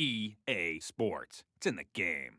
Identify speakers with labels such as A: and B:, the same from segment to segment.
A: EA Sports. It's in the game.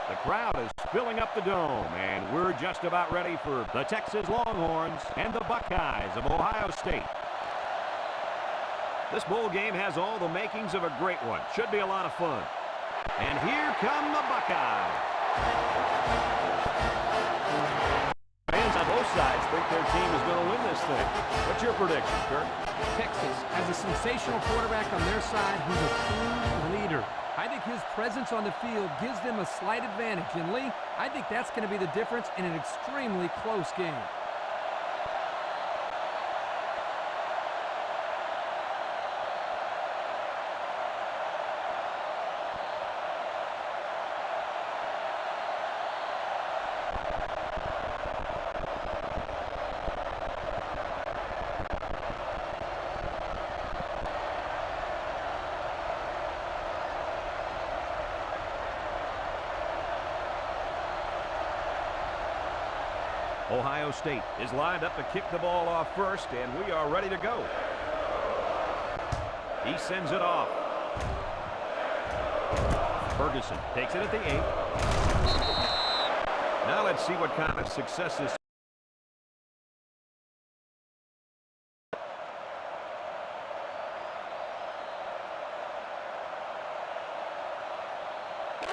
B: The crowd is filling up the dome, and we're just about ready for the Texas Longhorns and the Buckeyes of Ohio State. This bowl game has all the makings of a great one. Should be a lot of fun. And here come the Buckeyes. Fans on both sides think their team is going to win this thing. What's your prediction, Kirk?
C: Texas has a sensational quarterback on their side who's a true leader. I think his presence on the field gives them a slight advantage. And, Lee, I think that's going to be the difference in an extremely close game.
B: Ohio State is lined up to kick the ball off first, and we are ready to go. He sends it off. Ferguson takes it at the 8. Now let's see what kind of success this.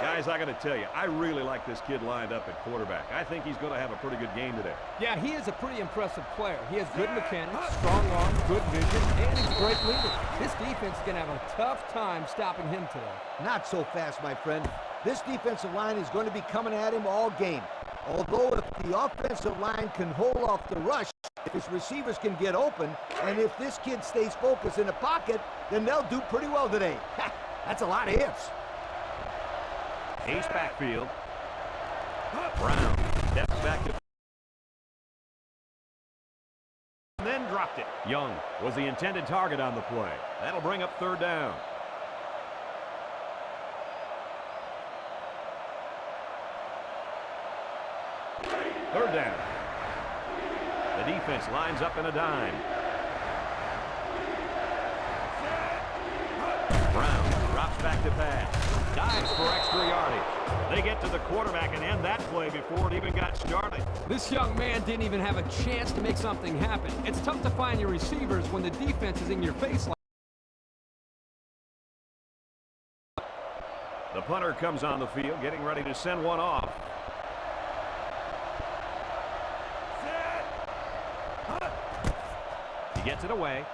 B: Guys, I got to tell you, I really like this kid lined up at quarterback. I think he's going to have a pretty good game today.
C: Yeah, he is a pretty impressive player. He has good mechanics, strong arm, good vision, and he's a great leader. This defense is going to have a tough time stopping him today.
D: Not so fast, my friend. This defensive line is going to be coming at him all game. Although if the offensive line can hold off the rush, if his receivers can get open, and if this kid stays focused in the pocket, then they'll do pretty well today. That's a lot of ifs.
B: Ace backfield. Brown steps back to and then dropped it. Young was the intended target on the play. That'll bring up third down. Third down. The defense lines up in a dime. Brown drops back to pass. Dives for extra yardage. They get to the quarterback and end that play before it even got started.
C: This young man didn't even have a chance to make something happen. It's tough to find your receivers when the defense is in your face like that.
B: The punter comes on the field, getting ready to send one off. He gets it away.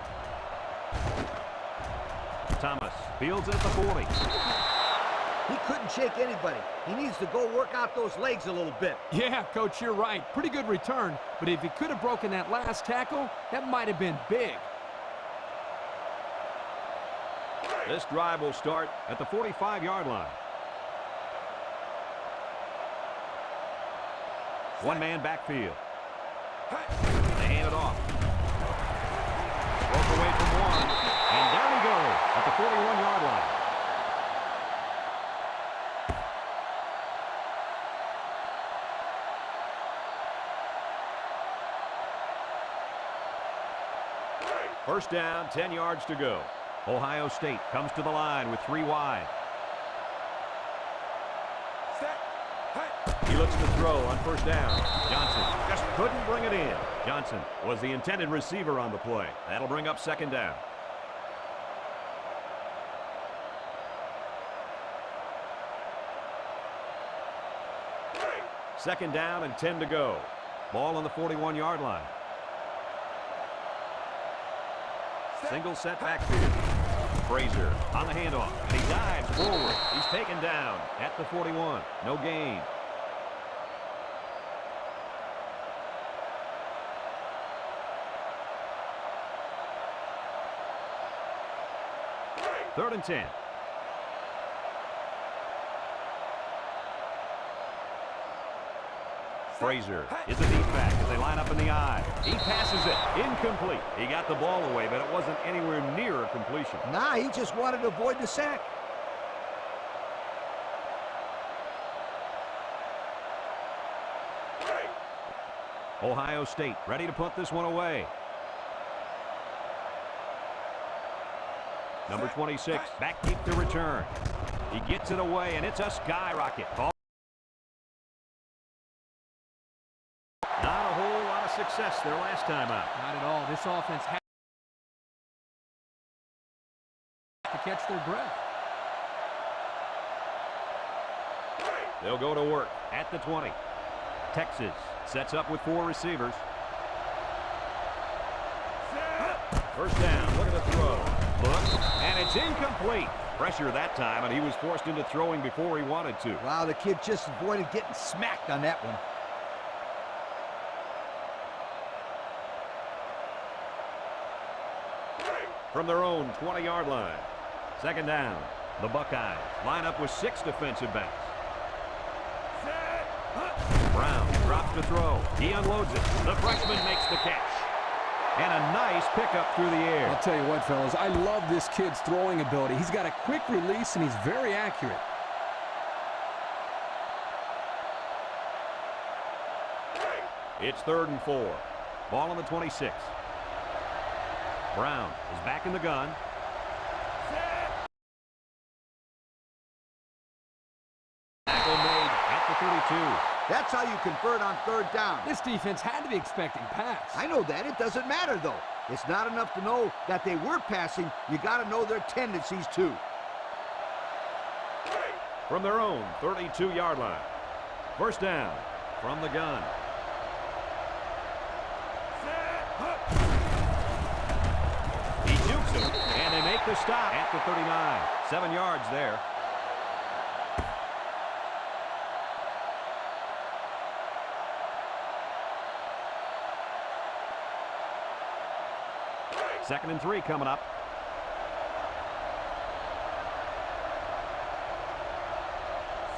B: Thomas fields it at the 40.
D: He couldn't shake anybody. He needs to go work out those legs a little bit.
C: Yeah, Coach, you're right. Pretty good return. But if he could have broken that last tackle, that might have been big.
B: This drive will start at the 45-yard line. One-man backfield. They hand it off. Broke away from one. And there we go at the 41-yard line. First down, 10 yards to go. Ohio State comes to the line with 3 wide. He looks to throw on first down. Johnson just couldn't bring it in. Johnson was the intended receiver on the play. That'll bring up second down. Second down and 10 to go. Ball on the 41-yard line. Single set backfield. Frazier on the handoff, and he dives forward. He's taken down at the 41. No gain. Third and 10. Frazier is a deep back as they line up in the I. He passes it. Incomplete. He got the ball away, but it wasn't anywhere near a completion.
D: Nah, he just wanted to avoid the sack.
B: Ohio State ready to put this one away. Number 26, back deep to return. He gets it away, and it's a skyrocket. Not a whole lot of success their last time out.
C: Not at all. This offense has to catch their breath.
B: They'll go to work at the 20. Texas sets up with 4 receivers. First down. Look at the throw. Look, and it's incomplete. Pressure that time, and he was forced into throwing before he wanted to.
D: Wow, the kid just avoided getting smacked on that one.
B: From their own 20-yard line. Second down. The Buckeyes line up with 6 defensive backs. Brown drops the throw. He unloads it. The freshman makes the catch. And a nice pickup through the air.
E: I'll tell you what, fellas, I love this kid's throwing ability. He's got a quick release, and he's very accurate.
B: It's 3rd and 4. Ball on the 26. Brown is back in the gun. Tackle made at the 32.
D: That's how you convert on 3rd down.
C: This defense had to be expecting pass.
D: I know that. It doesn't matter, though. It's not enough to know that they were passing. You got to know their tendencies, too.
B: From their own 32-yard line. First down from the gun. He jukes him, and they make the stop at the 39. 7 yards there. Second and 3 coming up.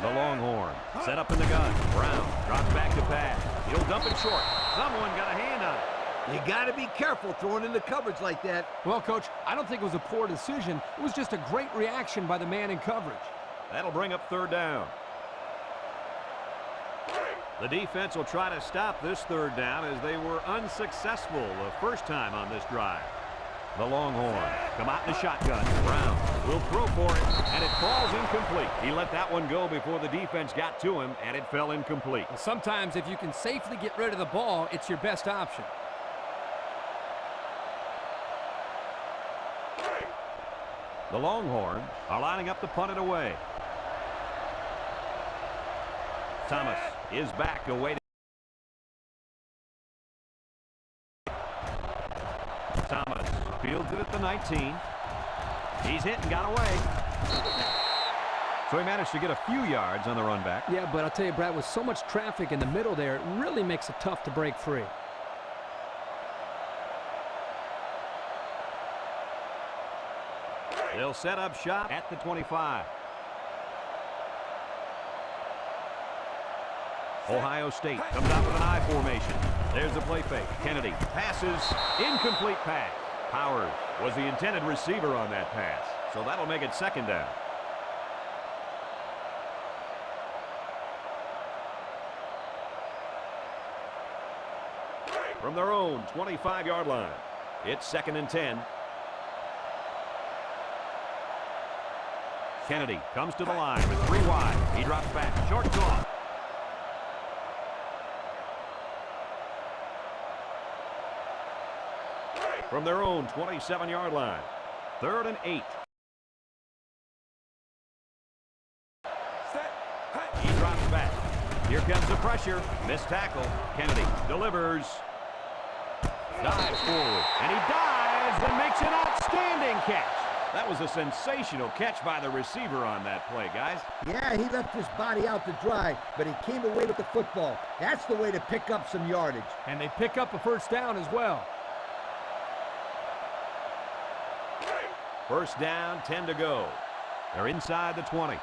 B: The Longhorn set up in the gun. Brown drops back to pass. He'll dump it short. Someone got a hand on it.
D: You got to be careful throwing in the coverage like that.
C: Well, Coach, I don't think it was a poor decision. It was just a great reaction by the man in coverage.
B: That'll bring up 3rd down. The defense will try to stop this 3rd down as they were unsuccessful the first time on this drive. The Longhorn come out in the shotgun. Brown will throw for it, and it falls incomplete. He let that one go before the defense got to him, and it fell incomplete.
C: Well, sometimes if you can safely get rid of the ball, it's your best option.
B: The Longhorns are lining up to punt it away. Thomas is back away. Thomas fields it at the 19. He's hit and got away. So he managed to get a few yards on the run back.
C: Yeah, but I'll tell you, Brad, with so much traffic in the middle there, it really makes it tough to break free.
B: They'll set up shop at the 25. Ohio State comes out with an I formation. There's the play fake. Kennedy passes. Incomplete pass. Powers was the intended receiver on that pass. So that'll make it 2nd down. From their own 25-yard line. It's 2nd and 10. Kennedy comes to the line with 3 wide. He drops back. Short off. From their own 27-yard line. 3rd and 8. He drops back. Here comes the pressure. Missed tackle. Kennedy delivers. Dives forward. And he dives and makes an outstanding catch. That was a sensational catch by the receiver on that play, guys.
D: Yeah, he left his body out to dry, but he came away with the football. That's the way to pick up some yardage.
C: And they pick up a first down as well.
B: First down, 10 to go. They're inside the 20.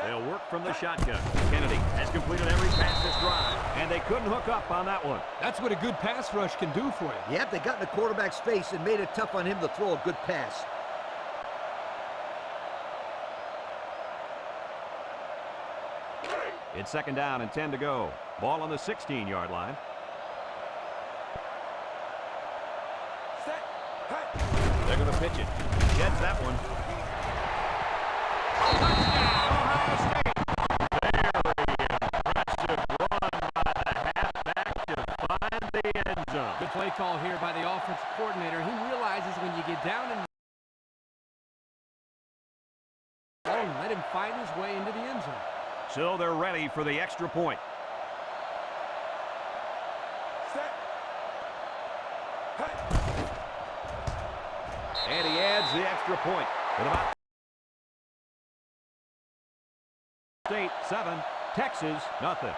B: They'll work from the shotgun. Kennedy has completed every pass this drive, and they couldn't hook up on that one.
C: That's what a good pass rush can do for you.
D: Yep, they got in the quarterback's face and made it tough on him to throw a good pass.
B: It's second down and 10 to go. Ball on the 16-yard line. They're going to pitch it. Gets that one. Touchdown, Ohio State. Very impressive run by the halfback to find the end zone.
C: Good play call here by the offensive coordinator. He realizes when you get down and let him find his way into the end zone.
B: So they're ready for the extra point. And he adds the extra point with about State 7, Texas nothing.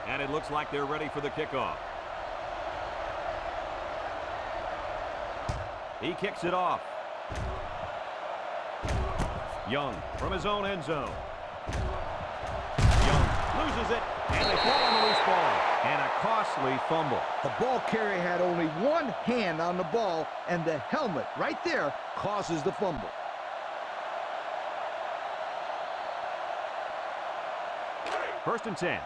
B: And it looks like they're ready for the kickoff. He kicks it off. Young from his own end zone. Young loses it, and they fall on the loose ball. And a costly fumble.
D: The ball carrier had only one hand on the ball, and the helmet right there causes the fumble.
B: First and 10.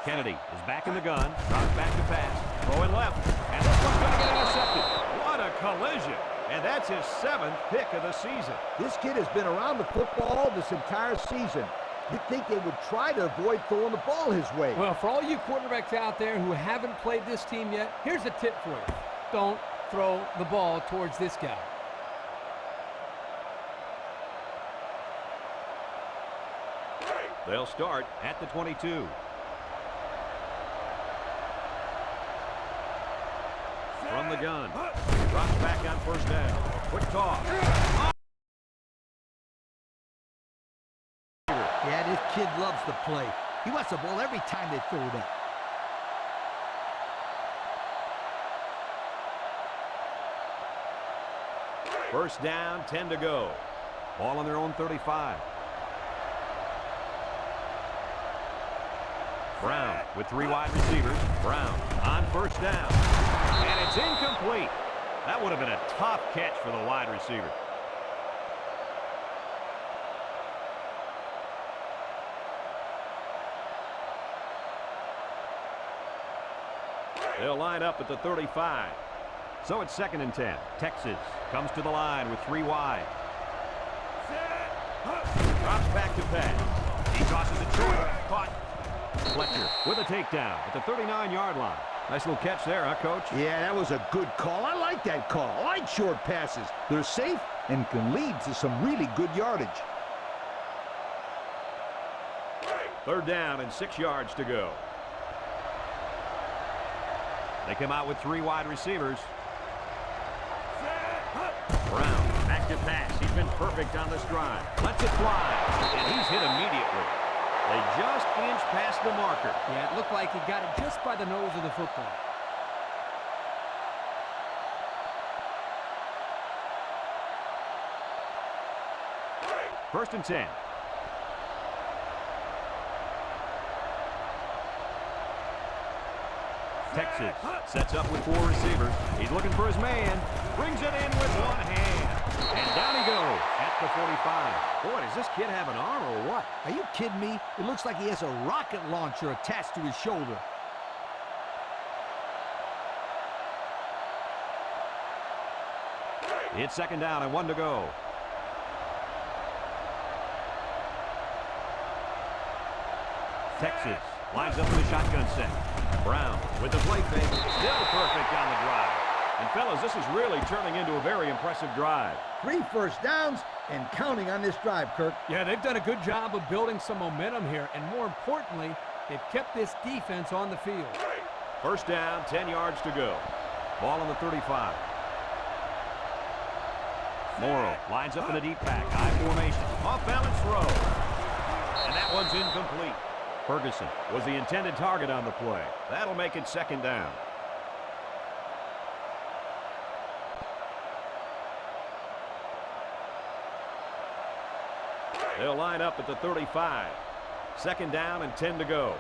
B: Kennedy is back in the gun, drops back to pass, throwing left, and this one's going to get intercepted. What a collision, and that's his 7th pick of the season.
D: This kid has been around the football this entire season. You'd think they would try to avoid throwing the ball his way.
C: Well, for all you quarterbacks out there who haven't played this team yet, here's a tip for you. Don't throw the ball towards this guy.
B: They'll start at the 22. From the gun. Drops back on first down. Quick toss.
D: Yeah, this kid loves to play. He wants the ball every time they throw it up.
B: First down, 10 to go. Ball on their own 35. Brown with 3 wide receivers. Brown on first down. And it's incomplete. That would have been a tough catch for the wide receiver. They'll line up at the 35. So it's second and 10. Texas comes to the line with 3 wide. Drops back to pass. He tosses it short. Caught. Fletcher with a takedown at the 39-yard line. Nice little catch there, huh, Coach?
D: Yeah, that was a good call. I like that call. I like short passes. They're safe and can lead to some really good yardage.
B: Third down and 6 yards to go. They come out with 3 wide receivers. Brown back to pass. He's been perfect on this drive. Lets it fly, and he's hit immediately. They just inched past the marker.
C: Yeah, it looked like he got it just by the nose of the football.
B: First and 10. Texas sets up with 4 receivers. He's looking for his man. Brings it in with one hand. And down he goes at the 45. Boy, does this kid have an arm or what?
D: Are you kidding me? It looks like he has a rocket launcher attached to his shoulder.
B: It's second down and 1 to go. Texas lines up in the shotgun set. Brown with the play fake. Still perfect on the drive. And, fellas, this is really turning into a very impressive drive.
D: 3 first downs and counting on this drive, Kirk.
C: Yeah, they've done a good job of building some momentum here, and more importantly, they've kept this defense on the field.
B: First down, 10 yards to go. Ball on the 35. Morrow lines up in the deep pack. High formation. Off balance throw. And that one's incomplete. Ferguson was the intended target on the play. That'll make it second down. They'll line up at the 35. Second down and 10 to go.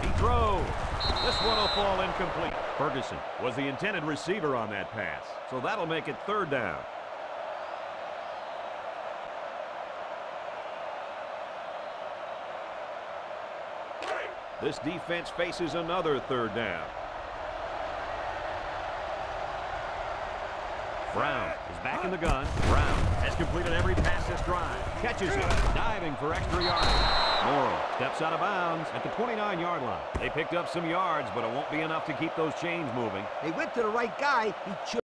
B: He throws. This one will fall incomplete. Ferguson was the intended receiver on that pass, so that'll make it third down. This defense faces another third down. Brown is back in the gun. Brown has completed every pass this drive. Catches it. Diving for extra yards. Morrow steps out of bounds at the 29-yard line. They picked up some yards, but it won't be enough to keep those chains moving.
D: They went to the right guy. He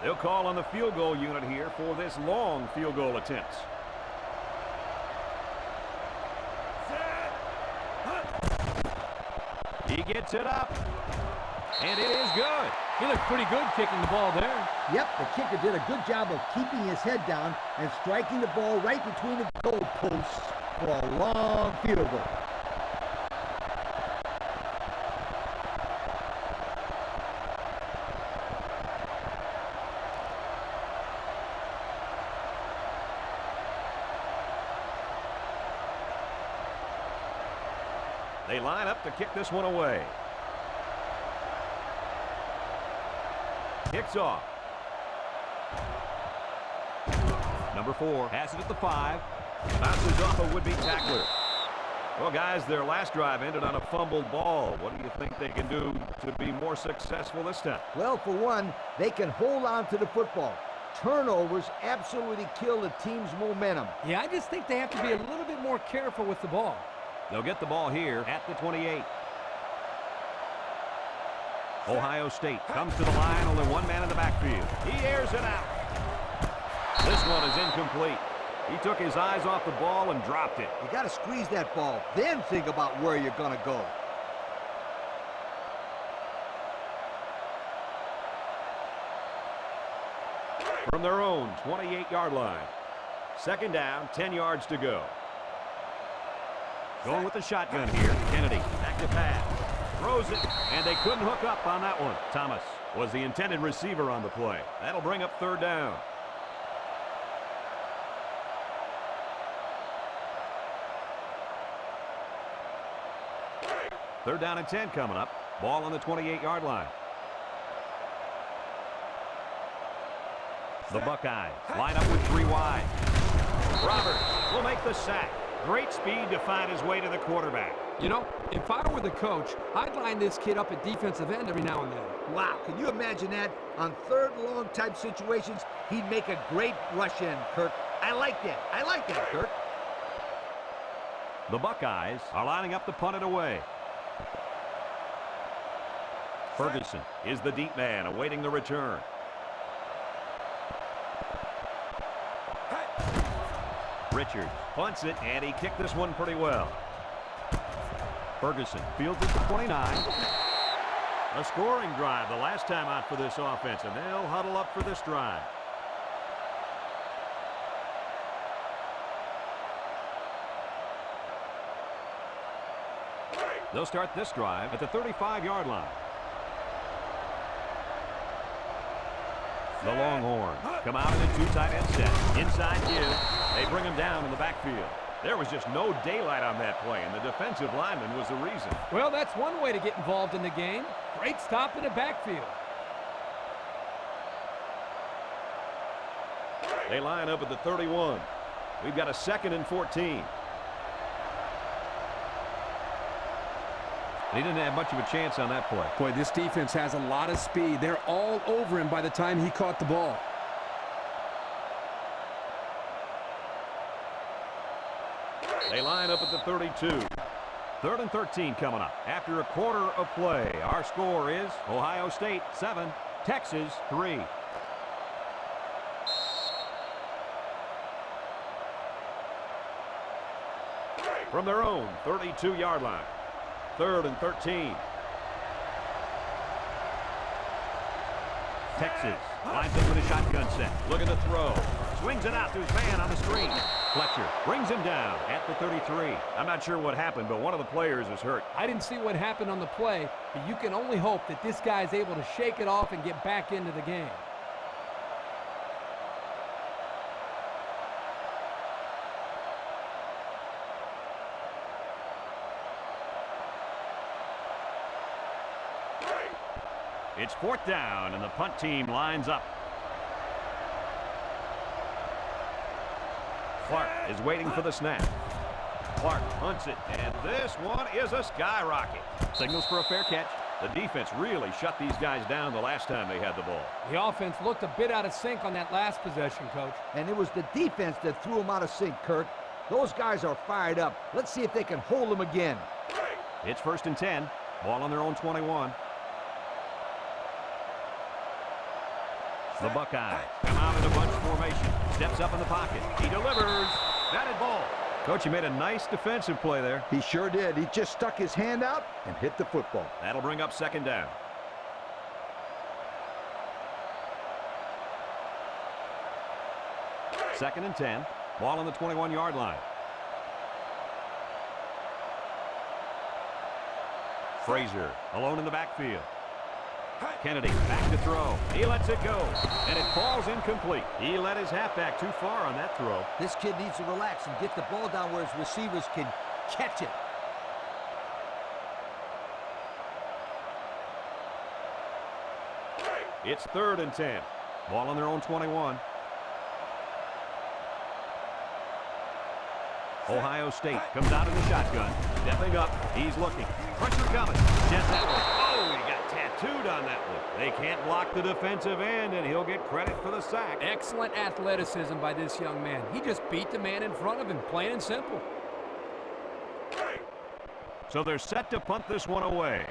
B: They'll call on the field goal unit here for this long field goal attempt. He gets it up, and it is good.
C: He looked pretty good kicking the ball there.
D: Yep, the kicker did a good job of keeping his head down and striking the ball right between the goal posts for a long field goal.
B: They line up to kick this one away. Kicks off. Number 4 has it at the 5. Bounces off a would-be tackler. Well, guys, their last drive ended on a fumbled ball. What do you think they can do to be more successful this time?
D: Well, for one, they can hold on to the football. Turnovers absolutely kill the team's momentum.
C: Yeah, I just think they have to be a little bit more careful with the ball.
B: They'll get the ball here at the 28. Ohio State comes to the line, only one man in the backfield. He airs it out. This one is incomplete. He took his eyes off the ball and dropped it.
D: You got to squeeze that ball, then think about where you're going to go.
B: From their own 28-yard line. Second down, 10 yards to go. Going with the shotgun here. Kennedy back to pass. Throws it, and they couldn't hook up on that one. Thomas was the intended receiver on the play. That'll bring up third down. Third down and 10 coming up. Ball on the 28-yard line. The Buckeyes line up with 3 wide. Roberts will make the sack. Great speed to find his way to the quarterback.
C: You know, if I were the coach, I'd line this kid up at defensive end every now and then.
D: Wow, can you imagine that? On third and long type situations, he'd make a great rush in, Kirk. I like that. I like that, Kirk.
B: The Buckeyes are lining up to punt it away. Ferguson is the deep man awaiting the return. Richards punts it, and he kicked this one pretty well. Ferguson fields it to 29. A scoring drive the last time out for this offense, and they'll huddle up for this drive. They'll start this drive at the 35-yard line. The Longhorns come out in a 2 tight end set. Inside give. They bring him down in the backfield. There was just no daylight on that play, and the defensive lineman was the reason.
C: Well, that's one way to get involved in the game. Great stop in the backfield.
B: They line up at the 31. We've got a 2nd and 14. He didn't have much of a chance on that play.
E: Boy, this defense has a lot of speed. They're all over him by the time he caught the ball.
B: They line up at the 32. 3rd and 13 coming up. After a quarter of play, our score is Ohio State 7, Texas 3. From their own 32-yard line. 3rd and 13. Texas lines up with a shotgun set. Looking to throw. Swings it out to his man on the screen. Fletcher brings him down at the 33. I'm not sure what happened, but one of the players is hurt.
C: I didn't see what happened on the play, but you can only hope that this guy's able to shake it off and get back into the game.
B: It's 4th down, and the punt team lines up. Clark is waiting for the snap. Clark punts it, and this one is a skyrocket. Signals for a fair catch. The defense really shut these guys down the last time they had the ball.
C: The offense looked a bit out of sync on that last possession, Coach.
D: And it was the defense that threw them out of sync, Kirk. Those guys are fired up. Let's see if they can hold them again.
B: It's 1st and 10. Ball on their own 21. The Buckeyes come out in a bunch formation. Steps up in the pocket. He delivers. Batted ball. Coach, he made a nice defensive play there.
D: He sure did. He just stuck his hand out and hit the football.
B: That'll bring up 2nd down. Second and 10. Ball on the 21-yard line. Frazier alone in the backfield. Kennedy back to throw. He lets it go, and it falls incomplete. He let his halfback too far on that throw.
D: This kid needs to relax and get the ball down where his receivers can catch it.
B: It's 3rd and 10. Ball on their own 21. Ohio State comes out in the shotgun. Stepping up. He's looking. Pressure coming. Jets that one. Oh, he got tattooed on that one. They can't block the defensive end, and he'll get credit for the sack.
C: Excellent athleticism by this young man. He just beat the man in front of him, plain and simple.
B: So they're set to punt this one away.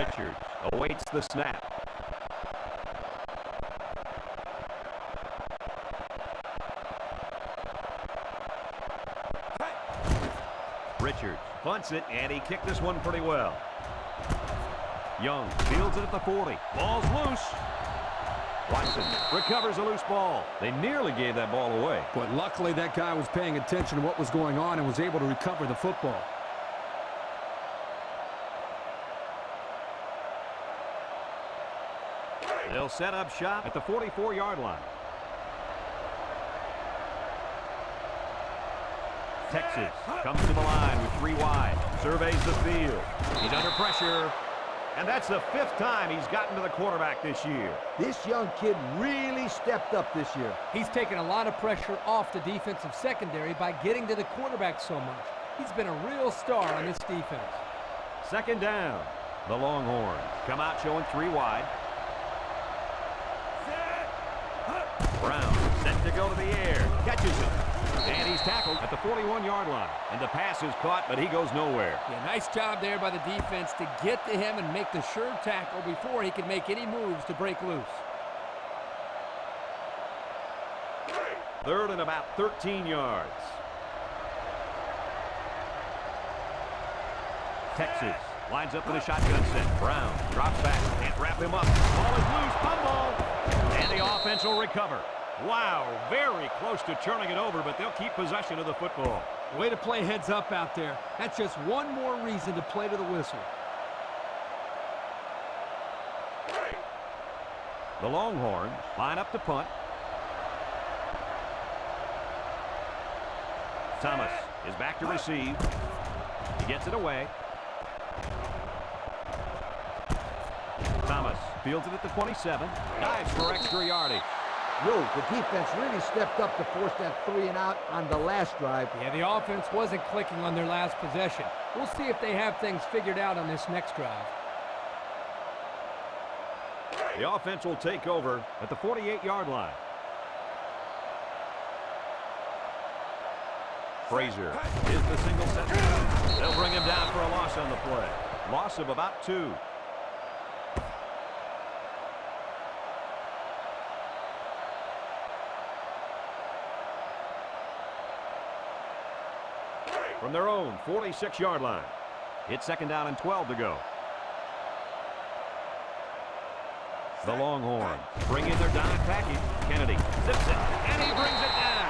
B: Richards awaits the snap. Richards punts it, and he kicked this one pretty well. Young fields it at the 40. Ball's loose. Watson recovers a loose ball. They nearly gave that ball away.
E: But luckily that guy was paying attention to what was going on and was able to recover the football.
B: They'll set up shop at the 44-yard line. Texas comes to the line with 3 wide. Surveys the field. He's under pressure. And that's the 5th time he's gotten to the quarterback this year.
D: This young kid really stepped up this year.
C: He's taken a lot of pressure off the defensive secondary by getting to the quarterback so much. He's been a real star on this defense.
B: 2nd down. The Longhorns come out showing 3 wide. Brown set to go to the air. Catches him. And he's tackled at the 41-yard line. And the pass is caught, but he goes nowhere.
C: Yeah, nice job there by the defense to get to him and make the sure tackle before he can make any moves to break loose.
B: 3rd and about 13 yards. Texas lines up with a shotgun set. Brown drops back. Can't wrap him up. Ball is loose. Fumble. And the offense will recover. Wow, very close to turning it over, but they'll keep possession of the football.
C: Way to play heads up out there. That's just one more reason to play to the whistle.
B: The Longhorns line up to punt. Thomas is back to receive. He gets it away. Thomas fields it at the 27. Dives for extra yardage.
D: Yo, the defense really stepped up to force that 3-and-out on the last drive.
C: Yeah, the offense wasn't clicking on their last possession. We'll see if they have things figured out on this next drive.
B: The offense will take over at the 48-yard line. Frazier is the single set. They'll bring him down for a loss on the play. Loss of about 2. From their own 46-yard line. It's 2nd down and 12 to go. The Longhorns bring in their dime package. Kennedy zips it, and he brings it down.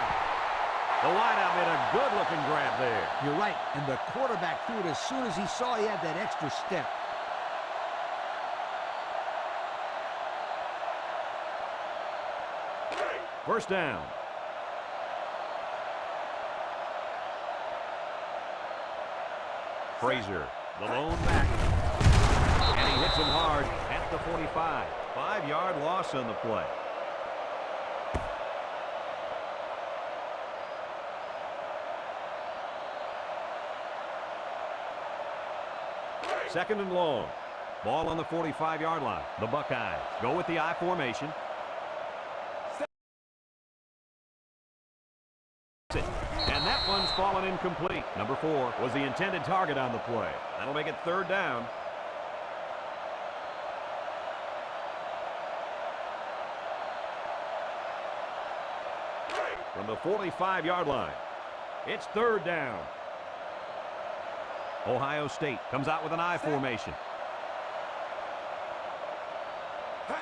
B: The wideout made a good-looking grab there.
D: You're right, and the quarterback threw it as soon as he saw he had that extra step.
B: First down. Frazier, the lone back. And he hits him hard at the 45. 5-yard loss on the play. Second and long. Ball on the 45-yard line. The Buckeyes go with the I formation. And that one's fallen incomplete. Number 4 was the intended target on the play. That'll make it 3rd down. From the 45-yard line, it's 3rd down. Ohio State comes out with an I formation.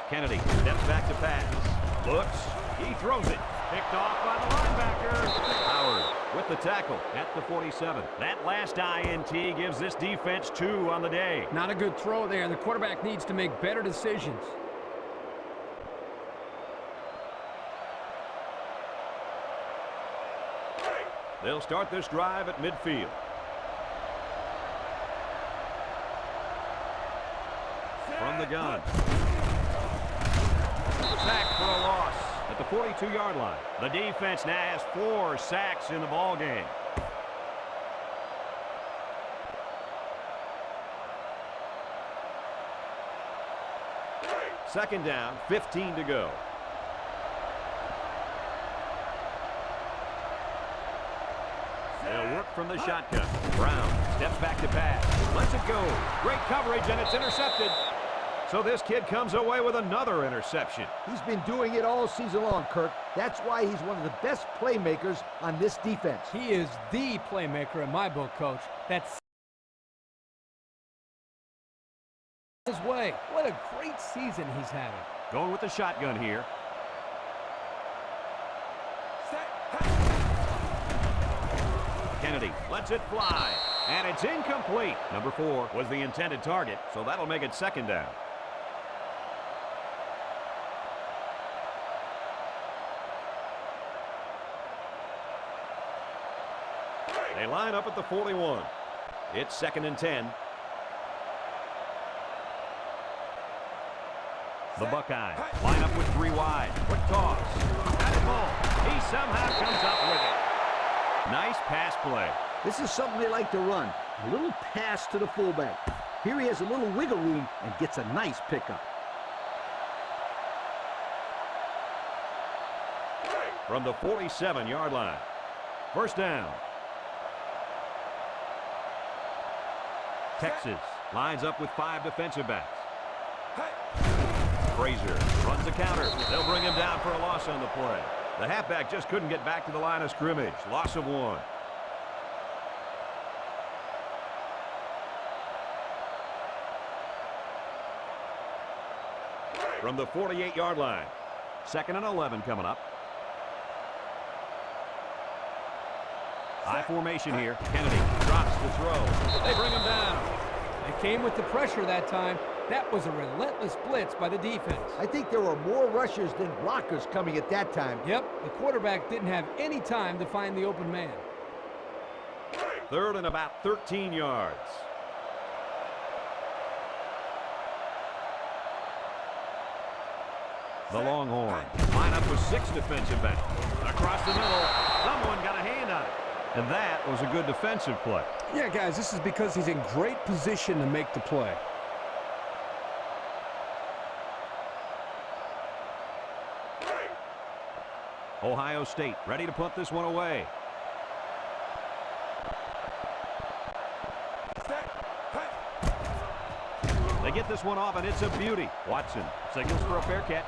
B: Kennedy steps back to pass. Looks. He throws it. Picked off by the linebacker. Howard with the tackle at the 47. That last INT gives this defense 2 on the day.
C: Not a good throw there. The quarterback needs to make better decisions.
B: They'll start this drive at midfield. From the gun. Sack for a loss at the 42-yard line. The defense now has 4 sacks in the ball game. Second down, 15 to go. They'll work from the shotgun. Brown steps back to pass. Lets it go. Great coverage, and it's intercepted. So this kid comes away with another interception.
D: He's been doing it all season long, Kirk. That's why he's one of the best playmakers on this defense.
C: He is the playmaker in my book, Coach. That's his way. What a great season he's having.
B: Going with the shotgun here. Kennedy lets it fly, and it's incomplete. Number 4 was the intended target, so that'll make it 2nd down. They line up at the 41. It's 2nd and 10. The Buckeyes line up with 3 wide. Quick toss. Got it ball. He somehow comes up with it. Nice pass play.
D: This is something they like to run. A little pass to the fullback. Here he has a little wiggle room and gets a nice pickup.
B: From the 47-yard line. First down. Texas lines up with 5 defensive backs. Frazier runs the counter. They'll bring him down for a loss on the play. The halfback just couldn't get back to the line of scrimmage. Loss of 1. From the 48-yard line. 2nd and 11 coming up. High formation here. Kennedy drops the throw. They bring him down.
C: They came with the pressure that time. That was a relentless blitz by the defense.
D: I think there were more rushers than blockers coming at that time.
C: Yep, the quarterback didn't have any time to find the open man.
B: Third and about 13 yards. The Longhorn line up with 6 defensive backs. Across the middle, someone got a hand on it. And that was a good defensive play.
E: Yeah, guys, this is because he's in great position to make the play.
B: Ohio State ready to punt this one away. They get this one off, and it's a beauty. Watson signals for a fair catch.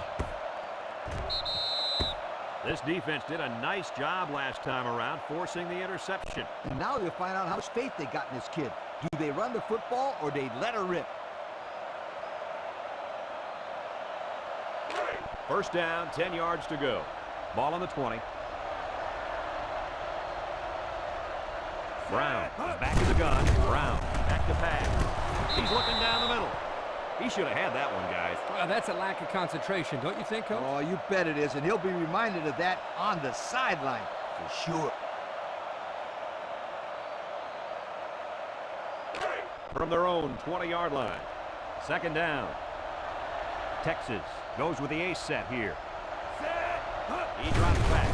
B: This defense did a nice job last time around, forcing the interception.
D: And now they'll find out how much faith they got in this kid. Do they run the football or they let her rip?
B: First down, 10 yards to go. Ball on the 20. Brown is back in the gun. Brown back to pass. He's looking down the middle. He should have had that one, guys.
C: Well, that's a lack of concentration, don't you think, Coach?
D: Oh, you bet it is, and he'll be reminded of that on the sideline for sure.
B: From their own 20-yard line. Second down. Texas goes with the ace set here. He drops back.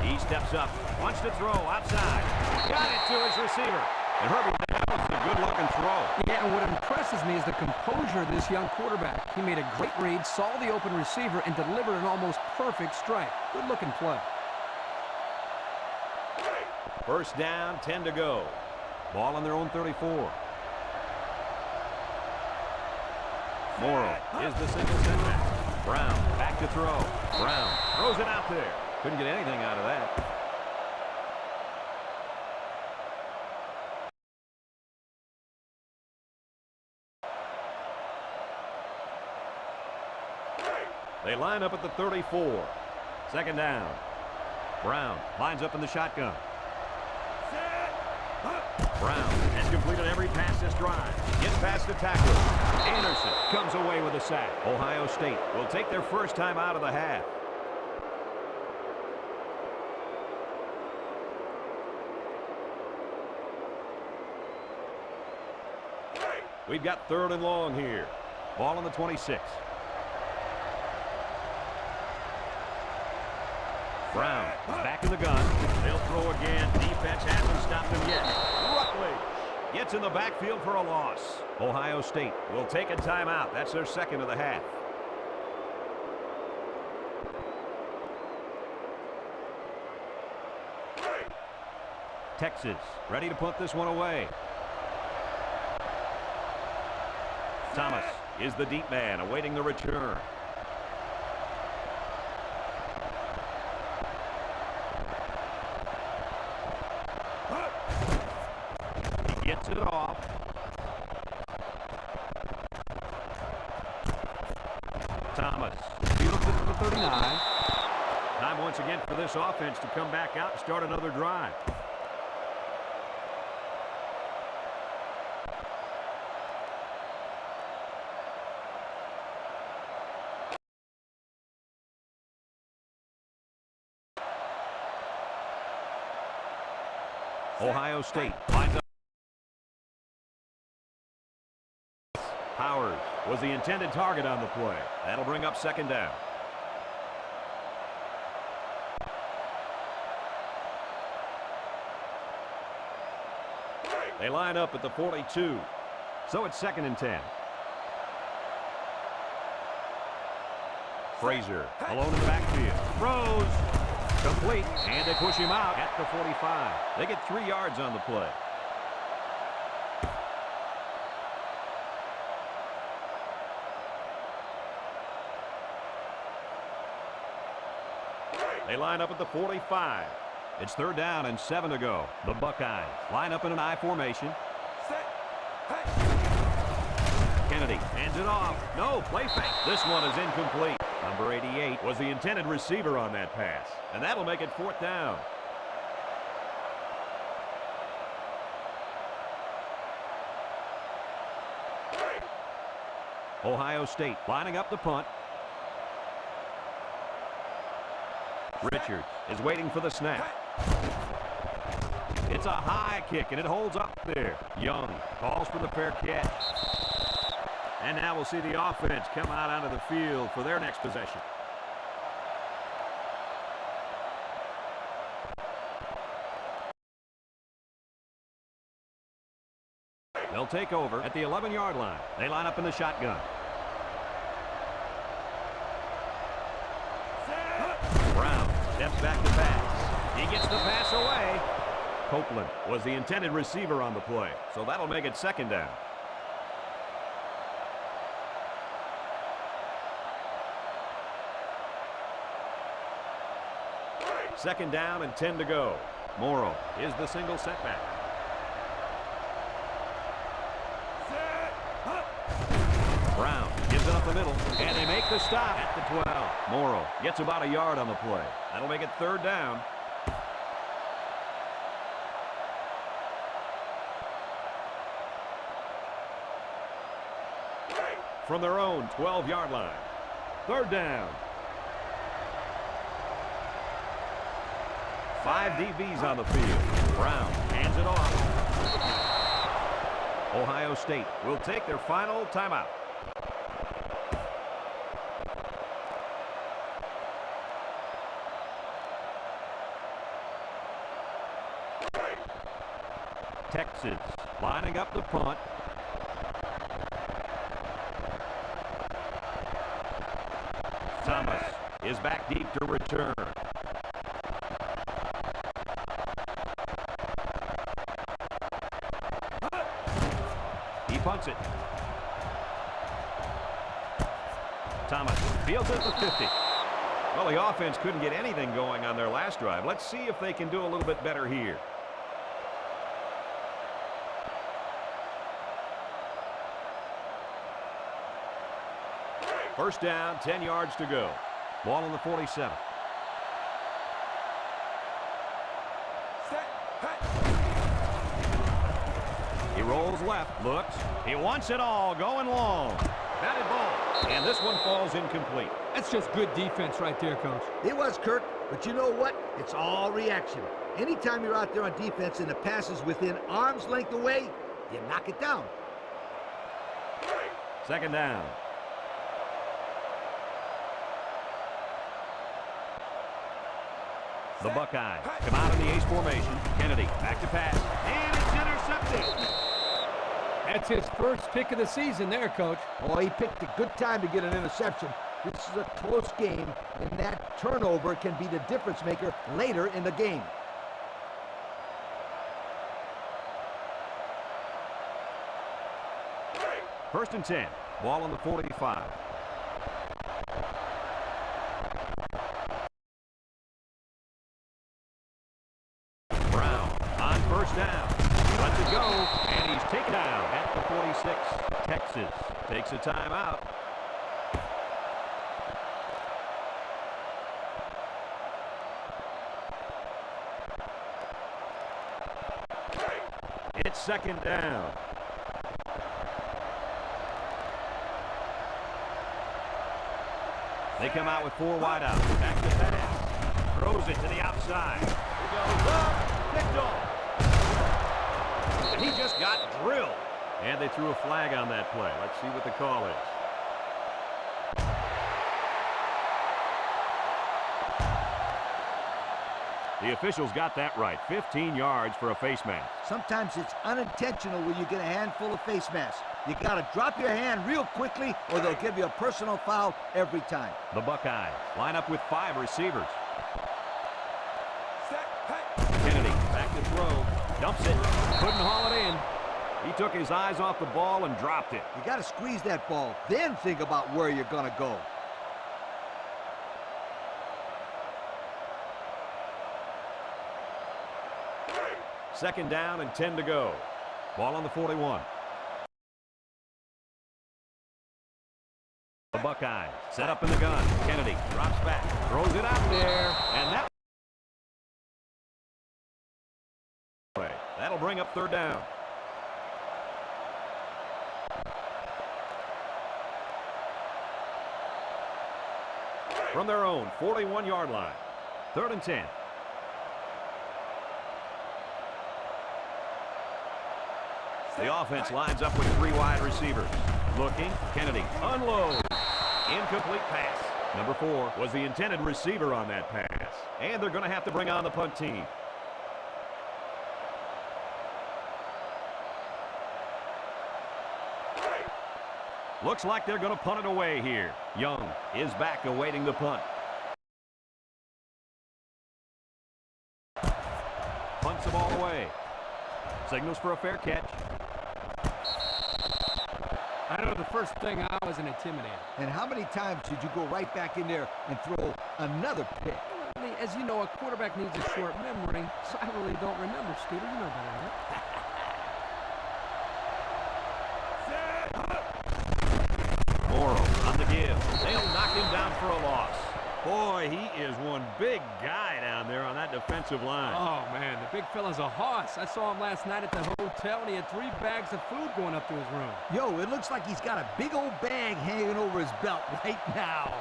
B: He steps up. Wants to throw outside. Got it to his receiver. And Herbie, that was a good-looking throw.
C: Yeah, and what impresses me is the composure of this young quarterback. He made a great read, saw the open receiver, and delivered an almost perfect strike. Good-looking play.
B: First down, 10 to go. Ball on their own 34. Morrow is the single setback. Brown back to throw. Brown throws it out there. Couldn't get anything out of that. They line up at the 34. Second down. Brown lines up in the shotgun. Brown has completed every pass this drive. Gets past the tackler. Anderson comes away with a sack. Ohio State will take their first time out of the half. We've got third and long here. Ball on the 26. Brown is back in the gun. They'll throw again. Defense hasn't stopped him yet. Rutledge gets in the backfield for a loss. Ohio State will take a timeout. That's their second of the half. Texas ready to punt this one away. Thomas is the deep man awaiting the return. He gets it off. Thomas fields it to the 39. Time once again for this offense to come back out and start another drive. Ohio State lines up. Powers was the intended target on the play. That'll bring up second down. They line up at the 42. So it's second and 10. Frazier alone in the backfield. Throws. Complete, and they push him out at the 45. They get 3 yards on the play. They line up at the 45. It's third down and 7 to go. The Buckeyes line up in an I formation. Kennedy hands it off. No, play fake. This one is incomplete. Number 88 was the intended receiver on that pass. And that'll make it fourth down. Ohio State lining up the punt. Richards is waiting for the snap. It's a high kick, and it holds up there. Young calls for the fair catch. And now we'll see the offense come out onto the field for their next possession. They'll take over at the 11-yard line. They line up in the shotgun. Brown steps back to pass. He gets the pass away. Copeland was the intended receiver on the play, so that'll make it second down. Second down and 10 to go. Morrow is the single setback. Brown gives it up the middle, and they make the stop at the 12. Morrow gets about a yard on the play. That'll make it third down. From their own 12-yard line. Third down. 5 DBs on the field. Brown hands it off. Ohio State will take their final timeout. Texas lining up the punt. Thomas is back deep to return. He punts it. Thomas fields it at the 50. Well, the offense couldn't get anything going on their last drive. Let's see if they can do a little bit better here. First down, 10 yards to go. Ball on the 47. He rolls left, looks. He wants it all, going long. Batted ball, and this one falls incomplete.
C: That's just good defense right there, Coach.
D: It was, Kirk, but you know what? It's all reaction. Anytime you're out there on defense and the pass is within arm's length away, you knock it down.
B: Second down. The Buckeyes come out in the ace formation. Kennedy back to pass, and it's intercepted.
C: That's his first pick of the season there, Coach.
D: Oh, he picked a good time to get an interception. This is a close game, and that turnover can be the difference maker later in the game.
B: First and 10. Ball on the 45. Brown on first down. Lets it go, and he's taken down at the 46. Texas takes a timeout. It's second down. They come out with 4 wide out. Back to pass. Throws it to the outside. He goes up. Picked off. And he just got drilled. And they threw a flag on that play. Let's see what the call is. The officials got that right. 15 yards for a face mask.
D: Sometimes it's unintentional when you get a handful of face masks. You got to drop your hand real quickly or they'll give you a personal foul every time.
B: The Buckeyes line up with 5 receivers. Kennedy back to throw. Dumps it. Couldn't haul it in. He took his eyes off the ball and dropped it.
D: You got to squeeze that ball, then think about where you're going to go.
B: Second down and 10 to go. Ball on the 41. The Buckeyes set up in the gun. Kennedy drops back, throws it out there, and that'll bring up third down. from their own 41-yard line. 3rd and 10. The offense lines up with 3 wide receivers. Looking, Kennedy, unload. Incomplete pass. Number 4 was the intended receiver on that pass. And they're going to have to bring on the punt team. Looks like they're going to punt it away here. Young is back awaiting the punt. Punts the ball away. Signals for a fair catch.
C: I know the first thing I wasn't intimidated.
D: And how many times did you go right back in there and throw another pick?
C: As you know, a quarterback needs a short memory, so I really don't remember, Scooter. You know better than that.
B: Morrow on the give. They'll knock him down for a loss. Boy, he is one big guy down there on that defensive line.
C: Oh, man, the big fella's a hoss. I saw him last night at the hotel, and he had 3 bags of food going up to his room.
D: Yo, it looks like he's got a big old bag hanging over his belt right now.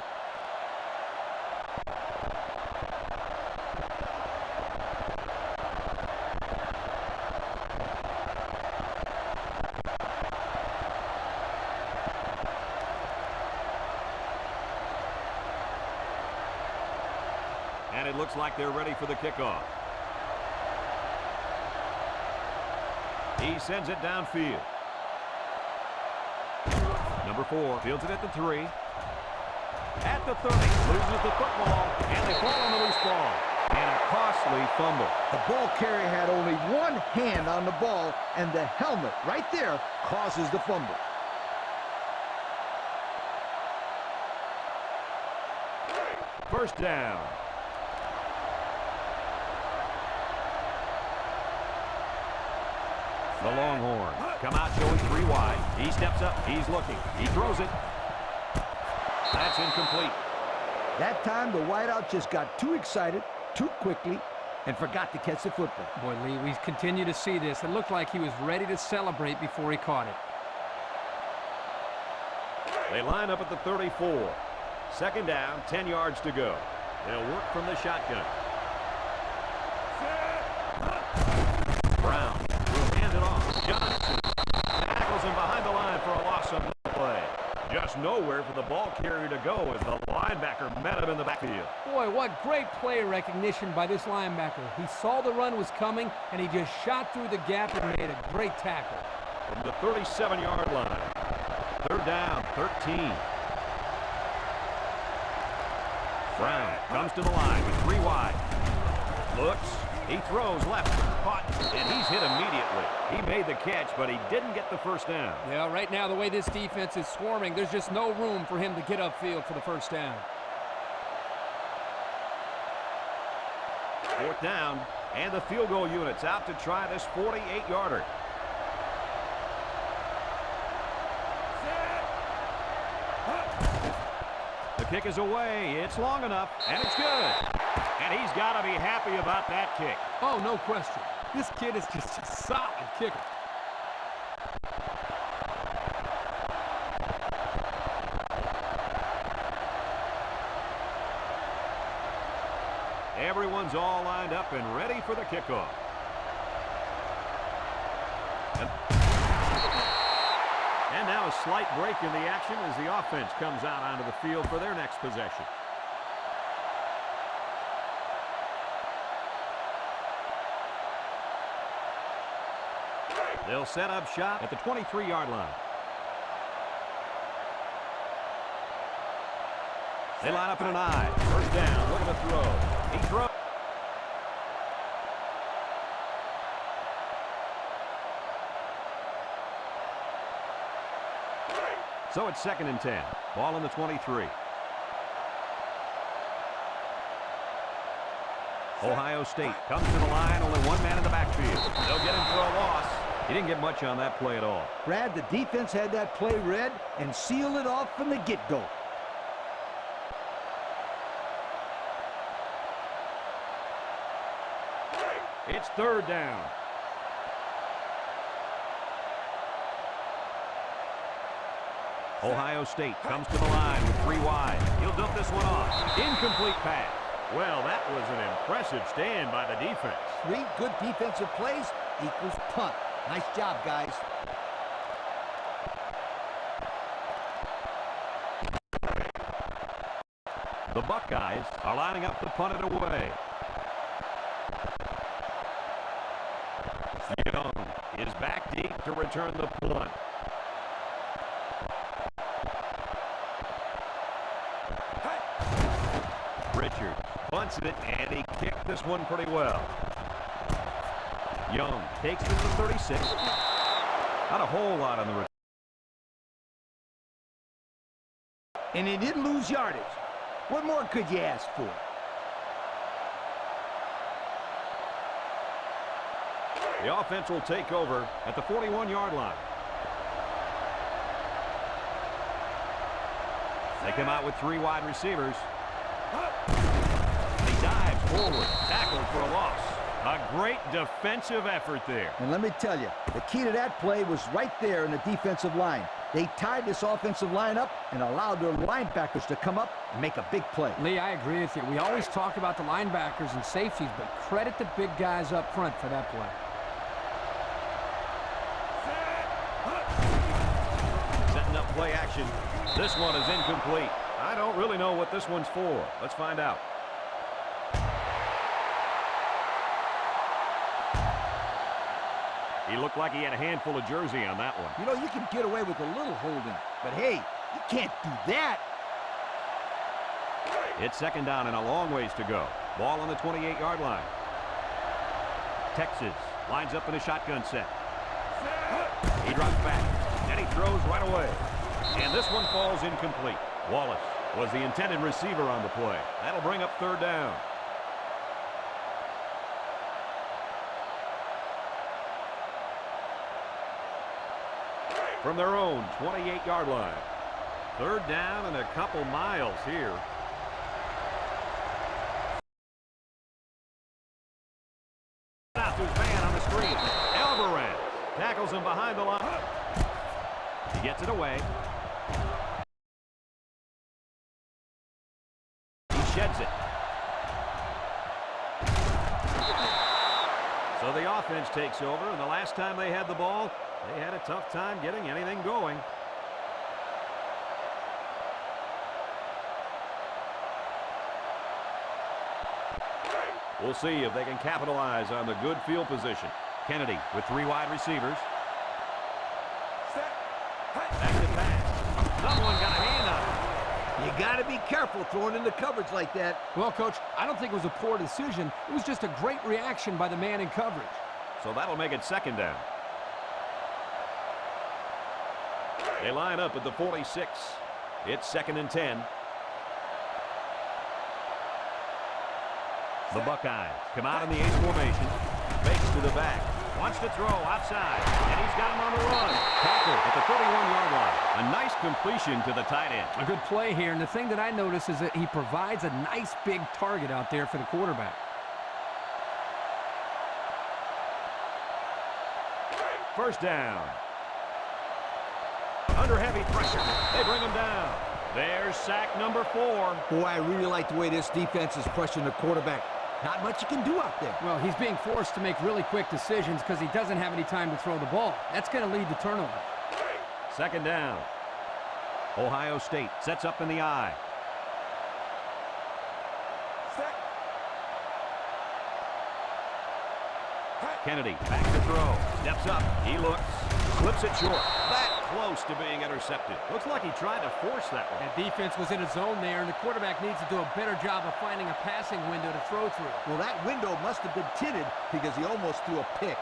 B: And it looks like they're ready for the kickoff. He sends it downfield. Number 4 fields it at the 3. At the 30, loses the football, and they fall on the loose ball. And a costly fumble.
D: The ball carrier had only one hand on the ball, and the helmet right there causes the fumble.
B: First down. The Longhorns come out showing 3 wide. He steps up. He's looking. He throws it. That's incomplete.
D: That time, the wideout just got too excited, too quickly, and forgot to catch the football.
C: Boy, Lee, we continue to see this. It looked like he was ready to celebrate before he caught it.
B: They line up at the 34. 2nd down, 10 yards to go. They'll work from the shotgun. Brown will hand it off. Johnson tackles him behind the line for a loss on the play. Just nowhere for the ball carrier to go as the linebacker met him in the backfield.
C: Boy, what great play recognition by this linebacker. He saw the run was coming, and he just shot through the gap and made a great tackle.
B: From the 37-yard line. 3rd down, 13. Brown comes to the line with 3 wide. Looks, he throws left, caught, and he's hit immediately. He made the catch, but he didn't get the first down.
C: Yeah, right now, the way this defense is swarming, there's just no room for him to get upfield for the first down.
B: 4th down, and the field goal unit's out to try this 48-yarder. The kick is away. It's long enough, and it's good. And he's got to be happy about that kick.
C: Oh, no question. This kid is just a solid kicker.
B: Everyone's all lined up and ready for the kickoff. And now a slight break in the action as the offense comes out onto the field for their next possession. They'll set up shop at the 23-yard line. They line up in an I. 1st down. Look at the throw. He throws. So it's 2nd and 10. Ball on the 23. Ohio State comes to the line. Only 1 man in the backfield. They'll get him for a loss. He didn't get much on that play at all.
D: Brad, the defense had that play read and sealed it off from the get-go.
B: It's 3rd down. Ohio State comes to the line with 3 wide. He'll dump this one off. Incomplete pass. Well, that was an impressive stand by the defense.
D: 3 good defensive plays equals punt. Nice job, guys.
B: The Buckeyes are lining up to punt it away. Young is back deep to return the punt. Richard bunts it, and he kicked this one pretty well. Young takes it to 36. Not a whole lot on the return.
D: And he didn't lose yardage. What more could you ask for?
B: The offense will take over at the 41-yard line. They come out with 3 wide receivers. He dives forward, tackled for a loss. A great defensive effort there.
D: And let me tell you, the key to that play was right there in the defensive line. They tied this offensive line up and allowed their linebackers to come up and make a big play.
C: Lee, I agree with you. We always talk about the linebackers and safeties, but credit the big guys up front for that play.
B: Setting up play action. This one is incomplete. I don't really know what this one's for. Let's find out. He looked like he had a handful of jersey on that one.
D: You know, you can get away with a little holding, but hey, you can't do that.
B: It's second down and a long ways to go. Ball on the 28-yard line. Texas lines up in a shotgun set. He drops back, and he throws right away. And this one falls incomplete. Wallace was the intended receiver on the play. That'll bring up third down. From their own 28-yard line. Third down and a couple miles here. Out to his man on the screen. Alvarez tackles him behind the line. He gets it away. He sheds it. So the offense takes over, and the last time they had the ball, they had a tough time getting anything going. We'll see if they can capitalize on the good field position. Kennedy with 3 wide receivers. Back to pass. Someone got a hand on it.
D: You got to be careful throwing into coverage like that.
C: Well, Coach, I don't think it was a poor decision. It was just a great reaction by the man in coverage.
B: So that'll make it second down. They line up at the 46. It's 2nd and 10. The Buckeyes come out in the Ace formation. Fakes to the back. Wants to throw outside. And he's got him on the run. Tackle at the 31-yard line. A nice completion to the tight end.
C: A good play here. And the thing that I notice is that he provides a nice big target out there for the quarterback.
B: First down. Under heavy pressure. They bring him down. There's sack number 4.
D: Boy, I really like the way this defense is pressuring the quarterback. Not much you can do out there.
C: Well, he's being forced to make really quick decisions because he doesn't have any time to throw the ball. That's going to lead to turnover.
B: Second down. Ohio State sets up in the I. Kennedy back to throw. Steps up. He looks. Slips it short. That close to being intercepted. Looks like he tried to force that one.
C: That defense was in a zone there, and the quarterback needs to do a better job of finding a passing window to throw through.
D: Well, that window must have been tinted because he almost threw a pick.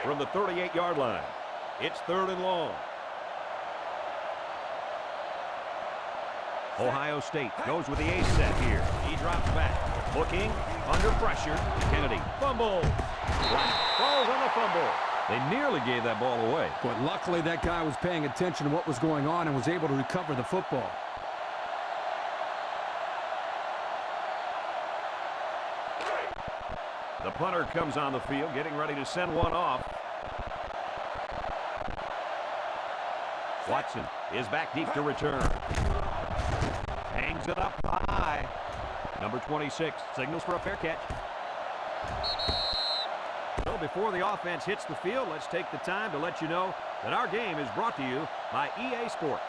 B: From the 38-yard line, it's 3rd and long. Ohio State goes with the ace set here. He drops back. Looking, under pressure. Kennedy fumbles. Falls on the fumble. They nearly gave that ball away.
E: But luckily that guy was paying attention to what was going on and was able to recover the football.
B: The punter comes on the field, getting ready to send one off. Watson is back deep to return. Hangs it up high. Number 26 signals for a fair catch. Well, before the offense hits the field, let's take the time to let you know that our game is brought to you by EA Sports.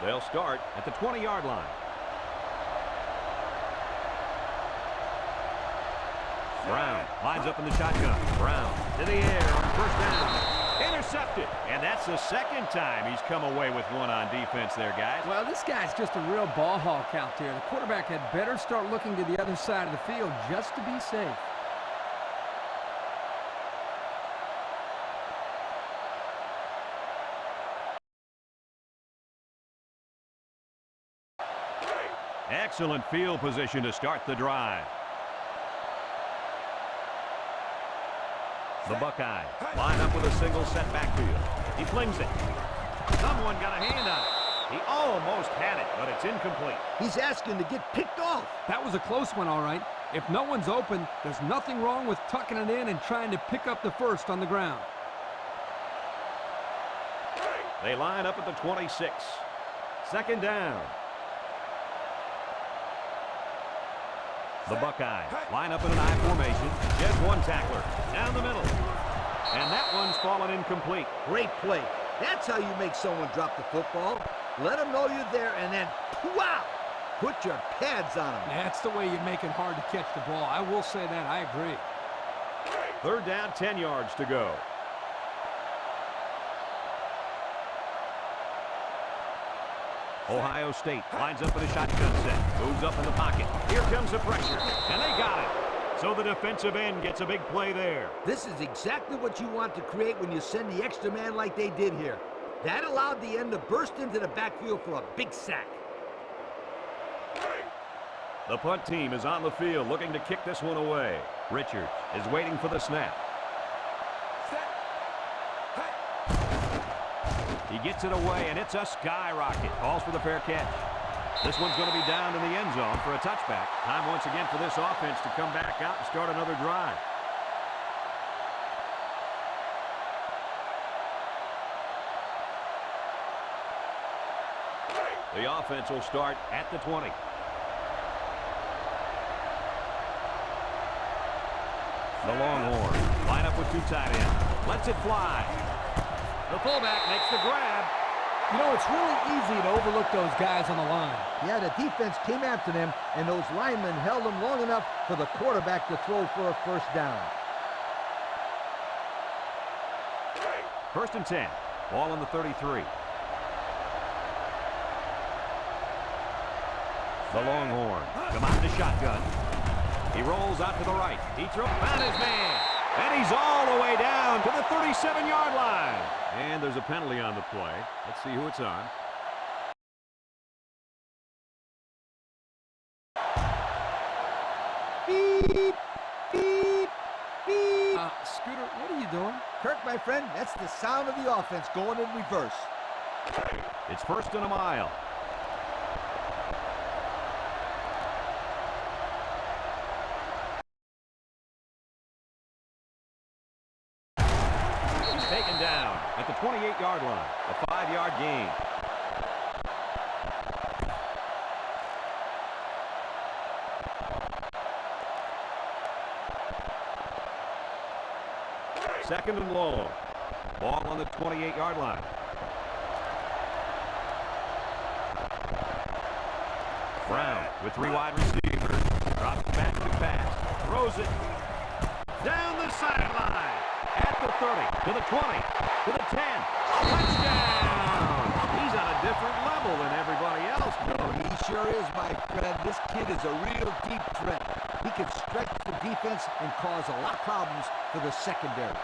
B: They'll start at the 20-yard line. Brown lines up in the shotgun. Brown to the air on first down. Intercepted. And that's the second time he's come away with one on defense there, guys.
C: Well, this guy's just a real ball hawk out there. The quarterback had better start looking to the other side of the field just to be safe.
B: Excellent field position to start the drive. The Buckeyes line up with a single set backfield. He flings it. Someone got a hand on it. He almost had it, but it's incomplete.
D: He's asking to get picked off.
C: That was a close one, all right. If no one's open, there's nothing wrong with tucking it in and trying to pick up the first on the ground.
B: They line up at the 26. Second down. The Buckeyes line up in an I formation. Just one tackler down the middle. And that one's fallen incomplete.
D: Great play. That's how you make someone drop the football. Let them know you're there and then, wow, put your pads on them.
C: That's the way you make it hard to catch the ball. I will say that. I agree.
B: Third down, 10 yards to go. Ohio State lines up in a shotgun set. Moves up in the pocket. Here comes the pressure. And they got it. So the defensive end gets a big play there.
D: This is exactly what you want to create when you send the extra man like they did here. That allowed the end to burst into the backfield for a big sack.
B: The punt team is on the field looking to kick this one away. Richards is waiting for the snap. He gets it away, and it's a skyrocket. Calls for the fair catch. This one's going to be down in the end zone for a touchback. Time once again for this offense to come back out and start another drive. The offense will start at the 20. The Longhorns line up with two tight ends. Lets it fly. The fullback makes the grab.
C: You know, it's really easy to overlook those guys on the line.
D: Yeah, the defense came after them, and those linemen held them long enough for the quarterback to throw for a first down.
B: First and 10. Ball on the 33. The Longhorn come out in the shotgun. He rolls out to the right. He found his man. And he's all the way down to the 37-yard line. And there's a penalty on the play. Let's see who it's on.
D: Beep, beep, beep.
C: Scooter, what are you doing?
D: Kirk, my friend, that's the sound of the offense going in reverse.
B: It's first and a mile. Taken down at the 28-yard line. A 5-yard gain. Second and long. Ball on the 28-yard line. Brown with three wide receivers. Drops back to pass. Throws it down the sideline. At the 30, to the 20, to the 10. Touchdown! He's on a different level than everybody else.
D: Oh, he sure is, my friend. This kid is a real deep threat. He can stretch the defense and cause a lot of problems for the secondary.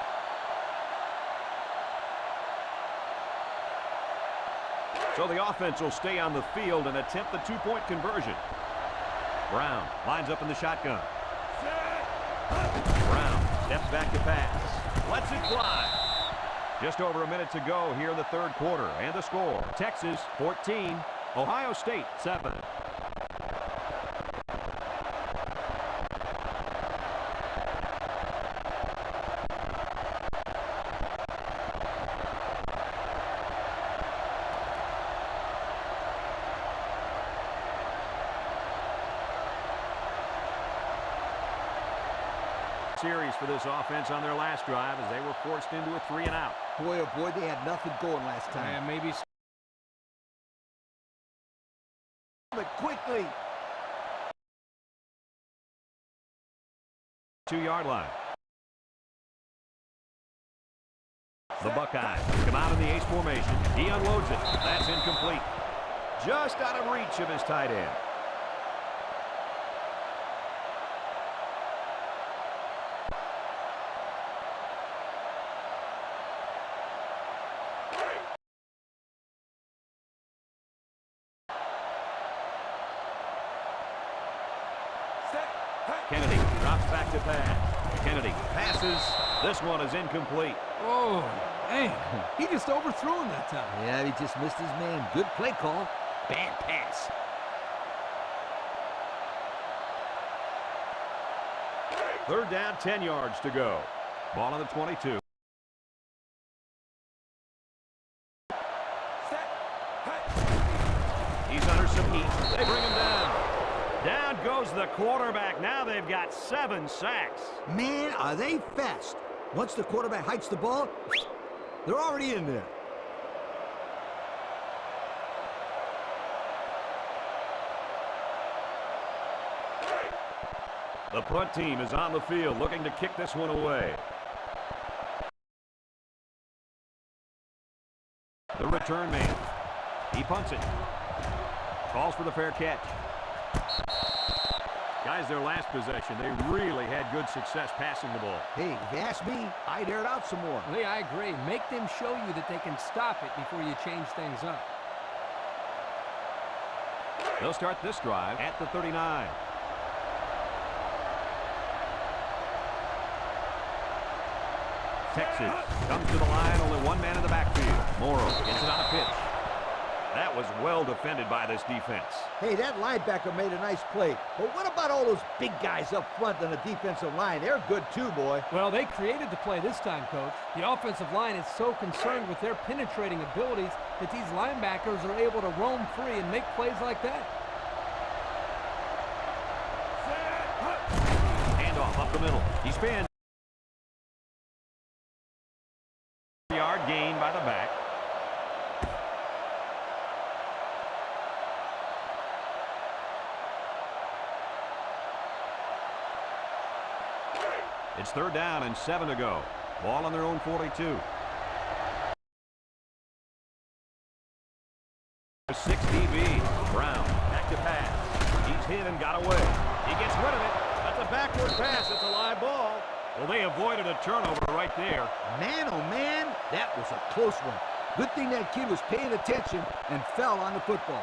B: So the offense will stay on the field and attempt the two-point conversion. Brown lines up in the shotgun. Brown steps back to pass. Lets it fly. Just over a minute to go here in the third quarter. And the score, Texas 14, Ohio State 7. series for this offense on their last drive as they were forced into a 3-and-out.
D: Boy, oh boy, they had nothing going last time.
C: And maybe...
D: But quickly.
B: 2-yard line. The Buckeyes come out in the ace formation. He unloads it. That's incomplete. Just out of reach of his tight end. Kennedy drops back to pass. Kennedy passes. This one is incomplete.
C: Oh, man. He just overthrew him that time.
D: Yeah, he just missed his man. Good play call. Bad pass.
B: Third down, 10 yards to go. Ball on the 22. He's under some heat. They bring him down. Down goes the quarterback. Now they've got 7 sacks.
D: Man, are they fast. Once the quarterback hikes the ball, they're already in there.
B: The punt team is on the field looking to kick this one away. The return man. He punts it. Calls for the fair catch. Guys, their last possession, they really had good success passing the ball.
D: Hey, if you ask me, I'd air it out some more.
C: Lee, I agree. Make them show you that they can stop it before you change things up.
B: They'll start this drive at the 39. Texas comes to the line, only one man in the backfield. Morrow gets it on a pitch. That was well defended by this defense.
D: Hey, that linebacker made a nice play. But what about all those big guys up front on the defensive line? They're good too, boy.
C: Well, they created the play this time, Coach. The offensive line is so concerned with their penetrating abilities that these linebackers are able to roam free and make plays like that.
B: Handoff up the middle. He spins. Yard gain by the back. It's third down and 7 to go. Ball on their own 42. 6 DB. Brown back to pass. He's hit and got away. He gets rid of it. That's a backward pass. It's a live ball. Well, they avoided a turnover right there.
D: Man, oh man, that was a close one. Good thing that kid was paying attention and fell on the football.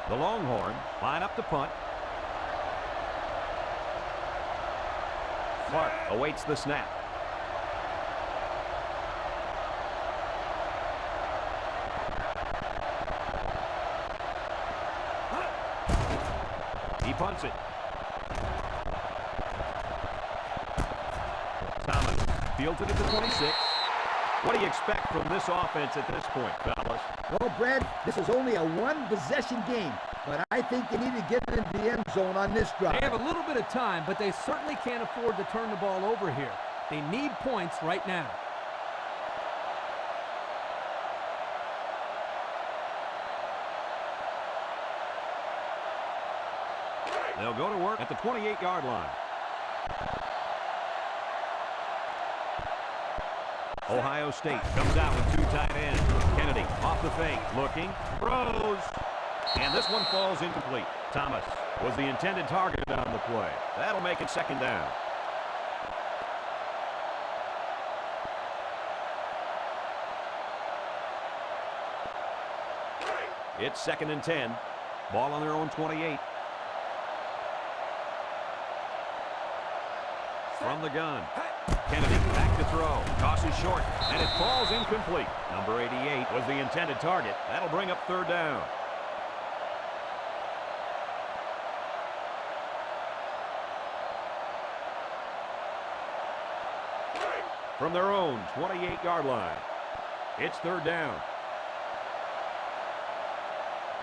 B: The Longhorn line up to punt. Clark awaits the snap. He punts it. Thomas fields it at the 26. What do you expect from this offense at this point, fellas?
D: Well, Brad, this is only a one-possession game, but I think they need to get into the end zone on this drive.
C: They have a little bit of time, but they certainly can't afford to turn the ball over here. They need points right now.
B: They'll go to work at the 28-yard line. Ohio State comes out with 2 tight ends. Kennedy off the fake, looking, throws, and this one falls incomplete. Thomas was the intended target on the play. That'll make it second down. It's 2nd and 10. Ball on their own 28. From the gun. Kennedy back to throw. Tosses short, and it falls incomplete. Number 88 was the intended target. That'll bring up third down. From their own 28-yard line. It's third down.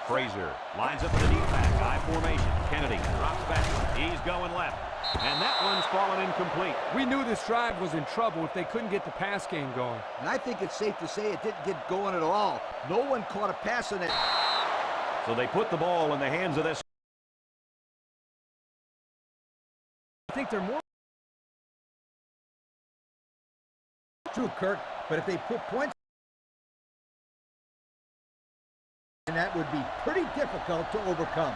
B: Frazier lines up in the deep pack. I formation. Kennedy drops back. He's going left. And that one's fallen incomplete.
C: We knew this drive was in trouble if they couldn't get the pass game going.
D: And I think it's safe to say it didn't get going at all. No one caught a pass on it.
B: So they put the ball in the hands of this.
C: I think they're more
D: True, Kirk, but if they put points, and that would be pretty difficult to overcome.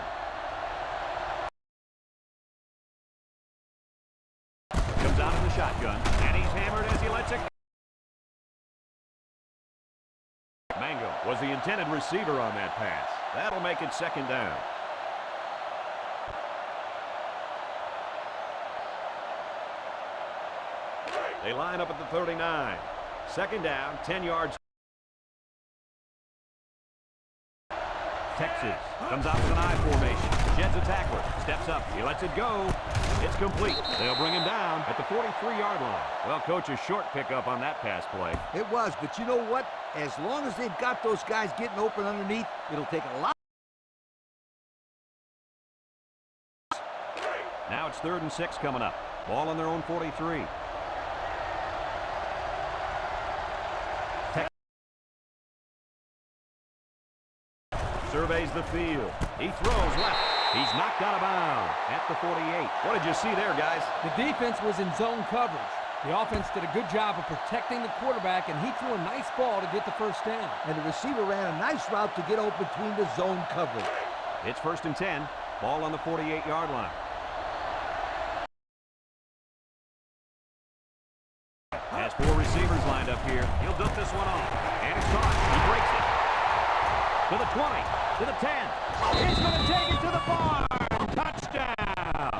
B: Comes out of the shotgun, and he's hammered as he lets it. Mango was the intended receiver on that pass. That'll make it second down. They line up at the 39. Second down, 10 yards. Texas comes out with an I formation. Sheds a tackler. Steps up. He lets it go. It's complete. They'll bring him down at the 43-yard line. Well, coach, a short pickup on that pass play.
D: It was, but you know what? As long as they've got those guys getting open underneath, it'll take a lot.
B: Now it's 3rd and 6 coming up. Ball on their own 43. Surveys the field. He throws left. He's knocked out of bounds at the 48. What did you see there, guys?
C: The defense was in zone coverage. The offense did a good job of protecting the quarterback, and he threw a nice ball to get the first down.
D: And the receiver ran a nice route to get open between the zone coverage.
B: It's 1st and 10. Ball on the 48-yard line. Has 4 receivers lined up here. He'll dump this one off. And it's caught. He breaks it. To the 20, to the 10. He's going to take it to the barn. Touchdown.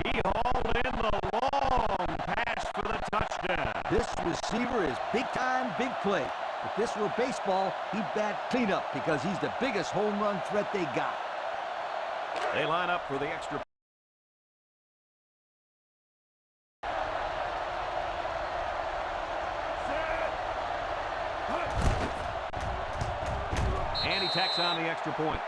B: He hauled in the long pass for the touchdown.
D: This receiver is big time, big play. If this were baseball, he'd bat cleanup because he's the biggest home run threat they got.
B: They line up for the extra. And he tacks on the extra point.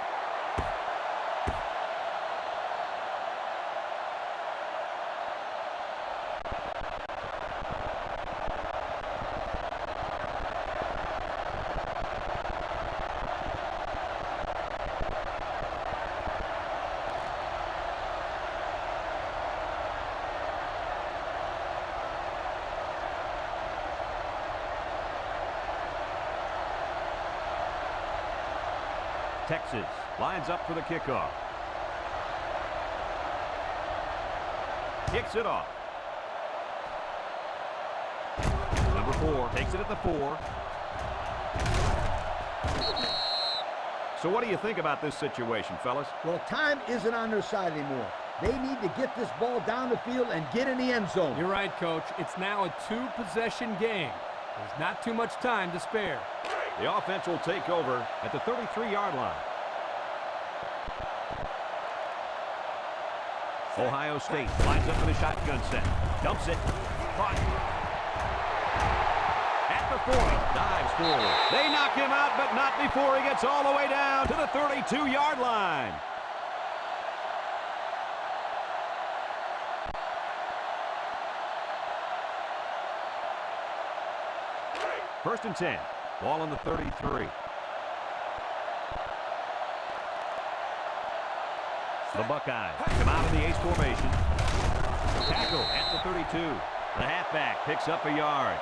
B: Texas lines up for the kickoff. Kicks it off. Number 4 takes it at the 4. So what do you think about this situation, fellas?
D: Well, time isn't on their side anymore. They need to get this ball down the field and get in the end zone.
C: You're right, Coach. It's now a 2-possession game. There's not too much time to spare.
B: The offense will take over at the 33-yard line. Ohio State lines up for the shotgun set. Dumps it. Caught. At the 40. Dives forward. They knock him out, but not before he gets all the way down to the 32-yard line. First and 10. Ball on the 33. The Buckeyes come out in the ace formation. Tackle at the 32. The halfback picks up a yard.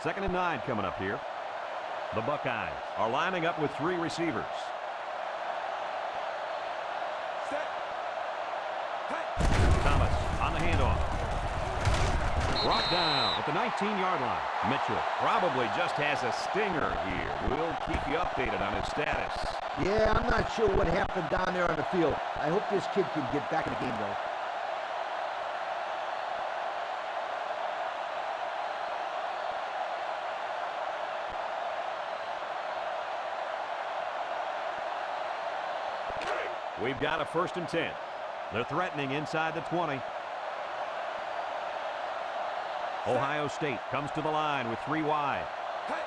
B: Second and 9 coming up here. The Buckeyes are lining up with 3 receivers. Thomas on the handoff. Brought down at the 19-yard line. Mitchell probably just has a stinger here. We'll keep you updated on his status.
D: Yeah, I'm not sure what happened down there on the field. I hope this kid can get back in the game, though.
B: We've got a first and 10. They're threatening inside the 20. Ohio State comes to the line with 3 wide.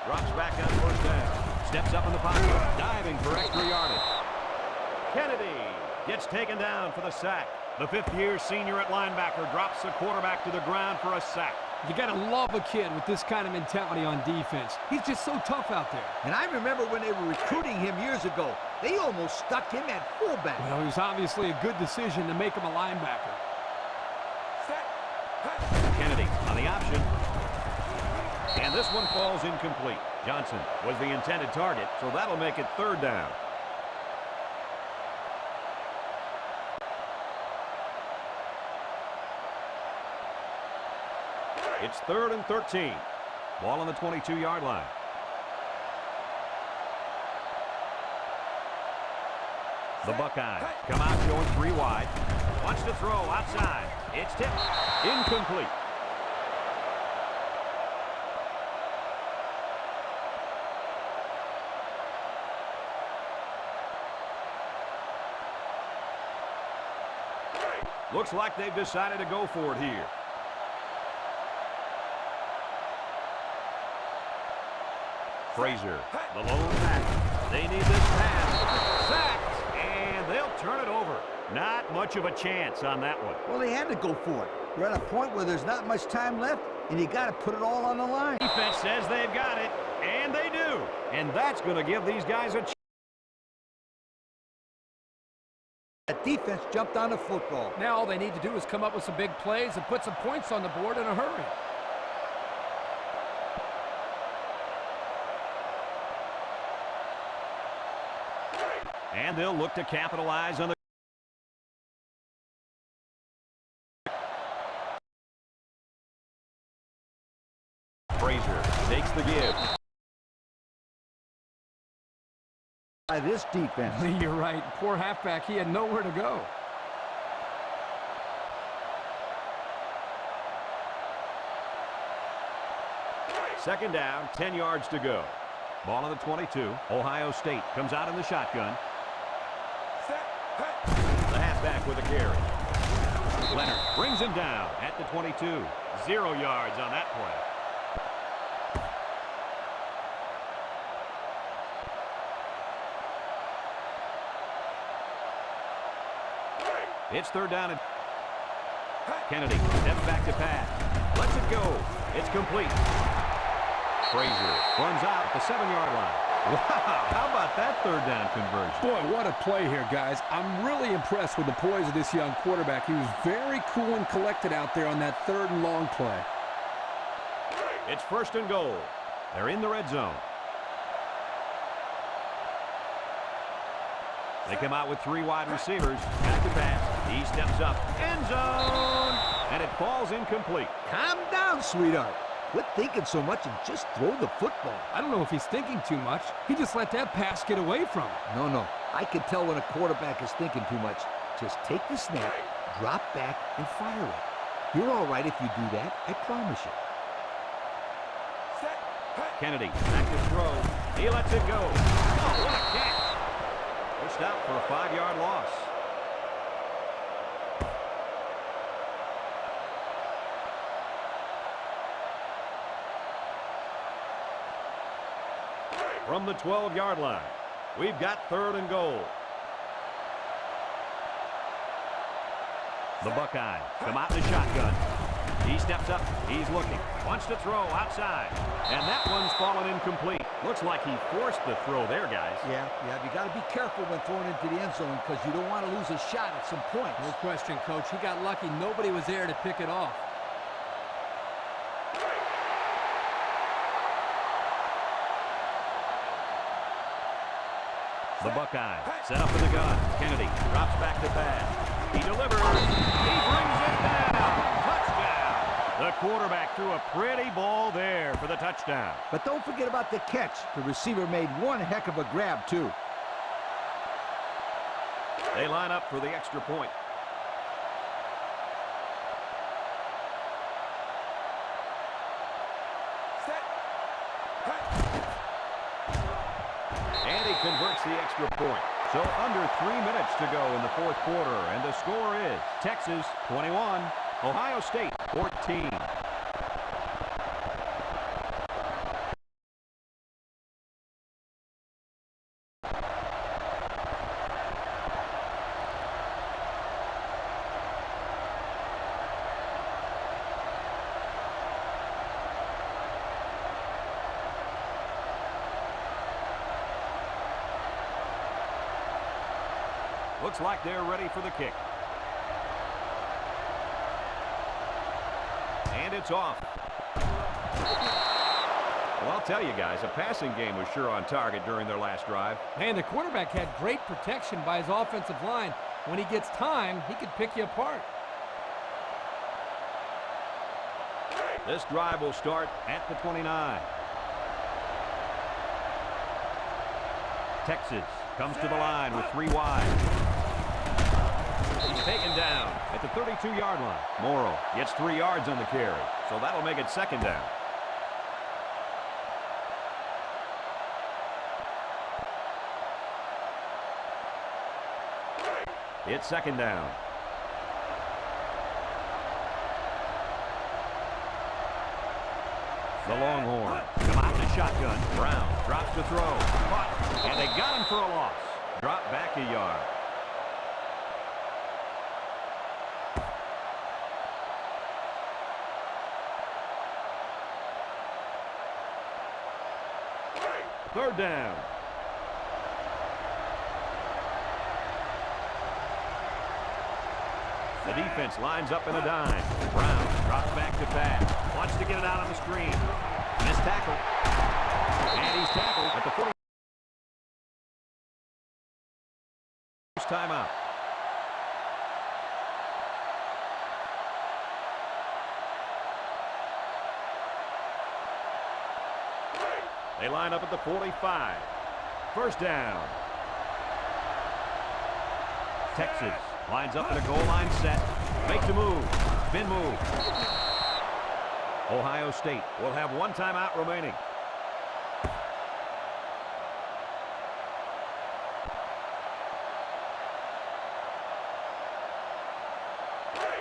B: Drops back on first down. Steps up in the pocket. Diving for extra yardage. Kennedy gets taken down for the sack. The 5th-year senior at linebacker drops the quarterback to the ground for a sack.
C: You got to love a kid with this kind of mentality on defense. He's just so tough out there.
D: And I remember when they were recruiting him years ago, they almost stuck him at fullback.
C: Well, it was obviously a good decision to make him a linebacker.
B: Kennedy on the option. And this one falls incomplete. Johnson was the intended target, so that'll make it 3rd down. It's 3rd and 13. Ball on the 22-yard line. The Buckeyes come out showing 3 wide. Wants to throw outside. It's tipped. Incomplete. Looks like they've decided to go for it here. Frazier, the lone back. They need this pass. Sacked, and they'll turn it over. Not much of a chance on that one.
D: Well, they had to go for it. We're at a point where there's not much time left, and you got to put it all on the line.
B: Defense says they've got it, and they do. And that's going to give these guys a chance.
D: That defense jumped on the football.
C: Now all they need to do is come up with some big plays and put some points on the board in a hurry.
B: And they'll look to capitalize on the Frazier takes the give.
D: By this defense.
C: You're right. Poor halfback. He had nowhere to go.
B: Second down, 10 yards to go. Ball on the 22. Ohio State comes out in the shotgun. The halfback with a carry. Leonard brings him down at the 22. 0 yards on that play. It's 3rd down. Kennedy steps back to pass. Lets it go. It's complete. Frazier runs out at the 7-yard line. Wow, how about that 3rd down conversion?
E: Boy, what a play here, guys. I'm really impressed with the poise of this young quarterback. He was very cool and collected out there on that 3rd and long play.
B: It's 1st and goal. They're in the red zone. They come out with 3 wide receivers. Back to pass. He steps up. End zone. And it falls incomplete.
D: Calm down, sweetheart. Quit thinking so much and just throw the football.
C: I don't know if he's thinking too much. He just let that pass get away from him.
D: No. I can tell when a quarterback is thinking too much. Just take the snap, drop back, and fire it. You're all right if you do that. I promise you.
B: Kennedy back to throw. He lets it go. Oh, what a catch. Pushed out for a 5-yard loss. From the 12-yard line, we've got 3rd and goal. The Buckeyes come out in the shotgun. He steps up. He's looking. Wants to throw outside. And that one's fallen incomplete. Looks like he forced the throw there, guys.
D: Yeah. You got to be careful when throwing into the end zone because you don't want to lose a shot at some point.
C: No question, Coach. He got lucky. Nobody was there to pick it off.
B: The Buckeyes set up in the gun. Kennedy drops back to pass. He delivers. He brings it down. Touchdown. The quarterback threw a pretty ball there for the touchdown.
D: But don't forget about the catch. The receiver made one heck of a grab, too.
B: They line up for the extra point. And he converts the extra point. So under 3 minutes to go in the 4th quarter. And the score is Texas 21, Ohio State 14. Looks like they're ready for the kick. And it's off. Well, I'll tell you guys, a passing game was sure on target during their last drive.
C: Man, the quarterback had great protection by his offensive line. When he gets time, he could pick you apart.
B: This drive will start at the 29. Texas comes to the line with 3 wide. He's taken down at the 32-yard line. Morrow gets 3 yards on the carry, so that'll make it second down. It's second down. The Longhorns come out in a shotgun. Brown drops to throw. Caught. And they got him for a loss. Drop back a yard. Third down. The defense lines up in a dime. Brown drops back to pass. Wants to get it out on the screen. Missed tackle. And he's tackled at the 40. Timeout. They line up at the 45. First down. Texas lines up in a goal line set. Makes a move. Spin move. Ohio State will have 1 timeout remaining.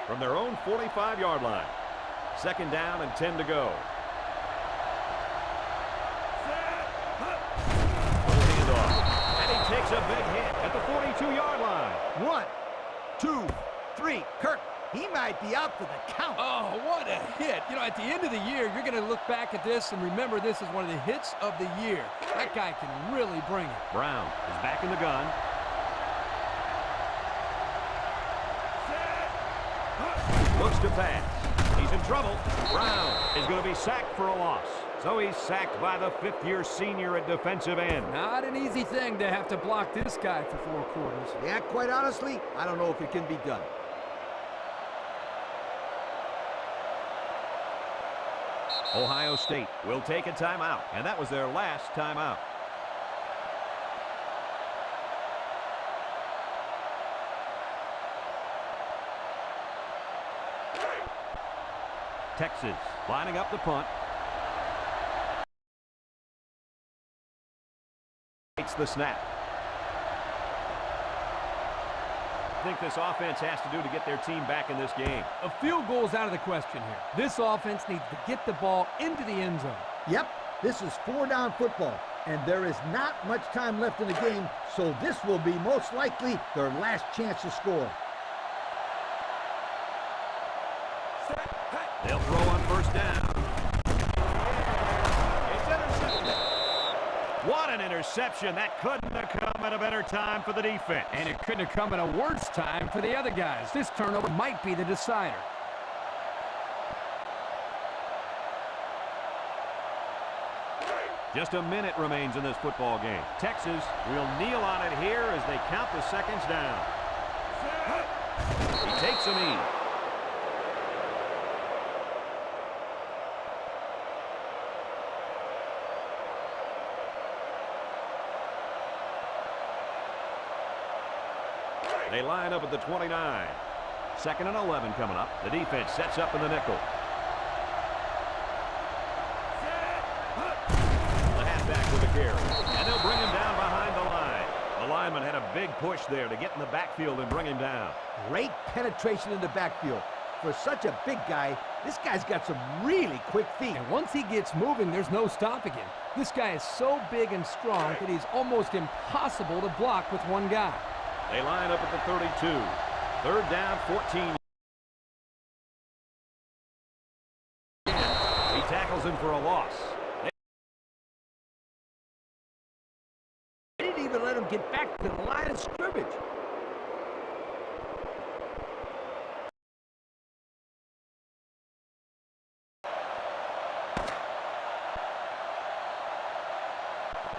B: From their own 45-yard line. Second down and 10 to go. Little handoff. And he takes a big hit at the 42-yard line.
D: 1, 2, 3. Kirk, he might be out for the count.
C: Oh, what a hit. You know, at the end of the year, you're going to look back at this and remember this is one of the hits of the year. That guy can really bring it.
B: Brown is back in the gun. Looks to pass. He's in trouble. Brown is going to be sacked for a loss. So he's sacked by the 5th-year senior at defensive end.
C: Not an easy thing to have to block this guy for 4 quarters.
D: Yeah, quite honestly, I don't know if it can be done.
B: Ohio State will take a timeout, and that was their last timeout. Texas lining up the punt. It's the snap. I think this offense has to do to get their team back in this game.
C: A field goal is out of the question here. This offense needs to get the ball into the end zone.
D: Yep, this is 4-down football, and there is not much time left in the game, so this will be most likely their last chance to score.
B: They'll throw on first down. It's intercepted. What an interception. That couldn't have come at a better time for the defense.
C: And it couldn't have come at a worse time for the other guys. This turnover might be the decider.
B: Just a minute remains in this football game. Texas will kneel on it here as they count the seconds down. He takes a knee. They line up at the 29. Second and 11 coming up. The defense sets up in the nickel. The halfback with the carry. And they'll bring him down behind the line. The lineman had a big push there to get in the backfield and bring him down.
D: Great penetration in the backfield. For such a big guy, this guy's got some really quick feet.
C: And once he gets moving, there's no stopping him. This guy is so big and strong that he's almost impossible to block with one guy.
B: They line up at the 32. Third down, 14. He tackles him for a loss.
D: They didn't even let him get back to the line of scrimmage.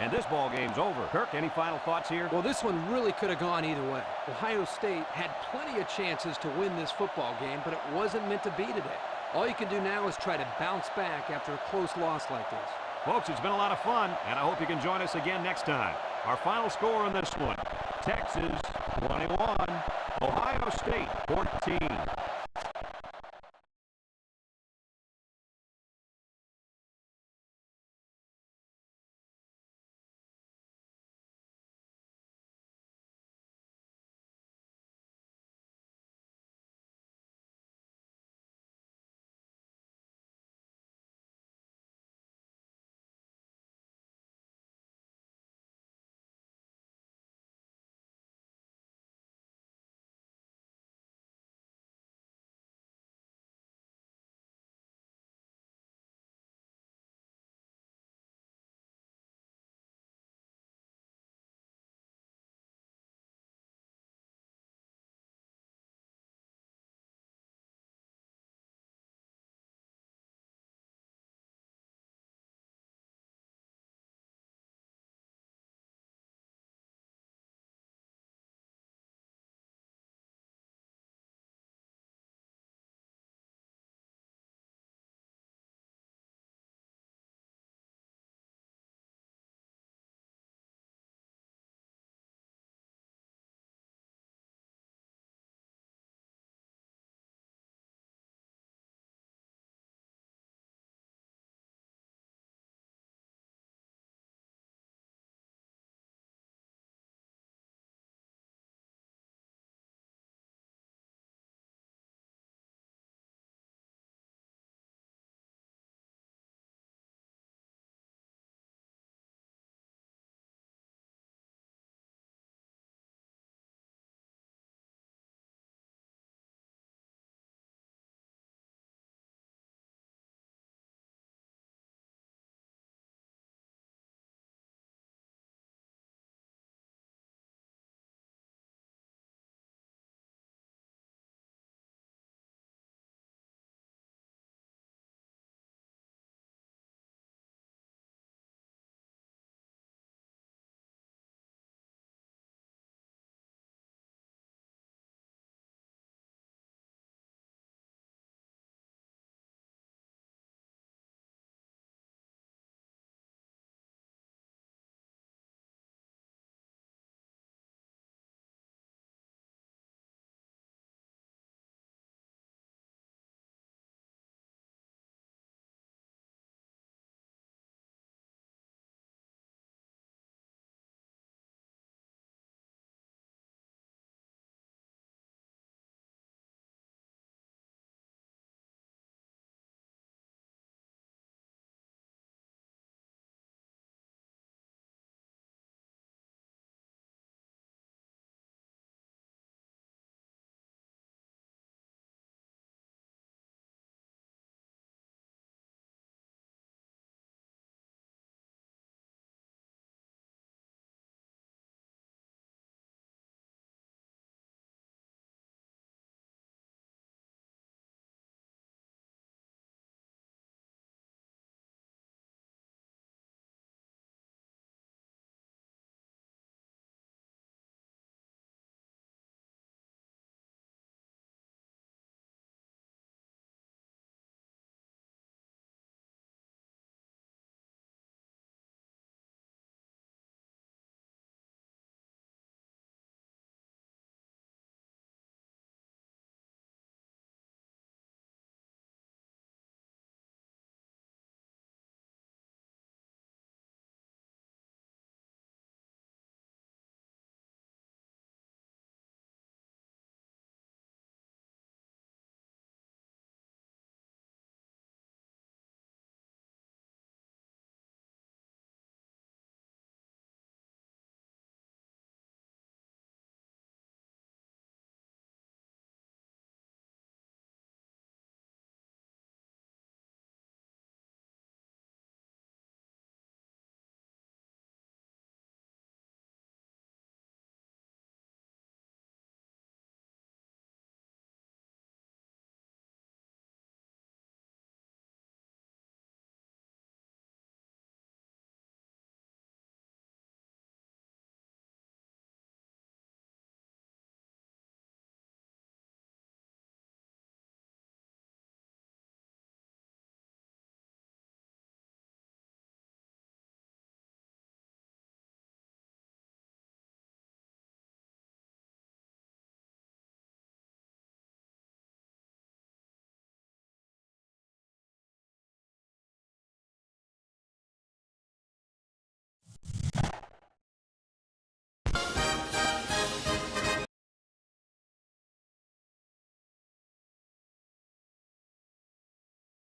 B: And this ball game's over. Kirk, any final thoughts here?
C: Well, this one really could have gone either way. Ohio State had plenty of chances to win this football game, but it wasn't meant to be today. All you can do now is try to bounce back after a close loss like this.
B: Folks, it's been a lot of fun, and I hope you can join us again next time. Our final score on this one, Texas 21, Ohio State 14.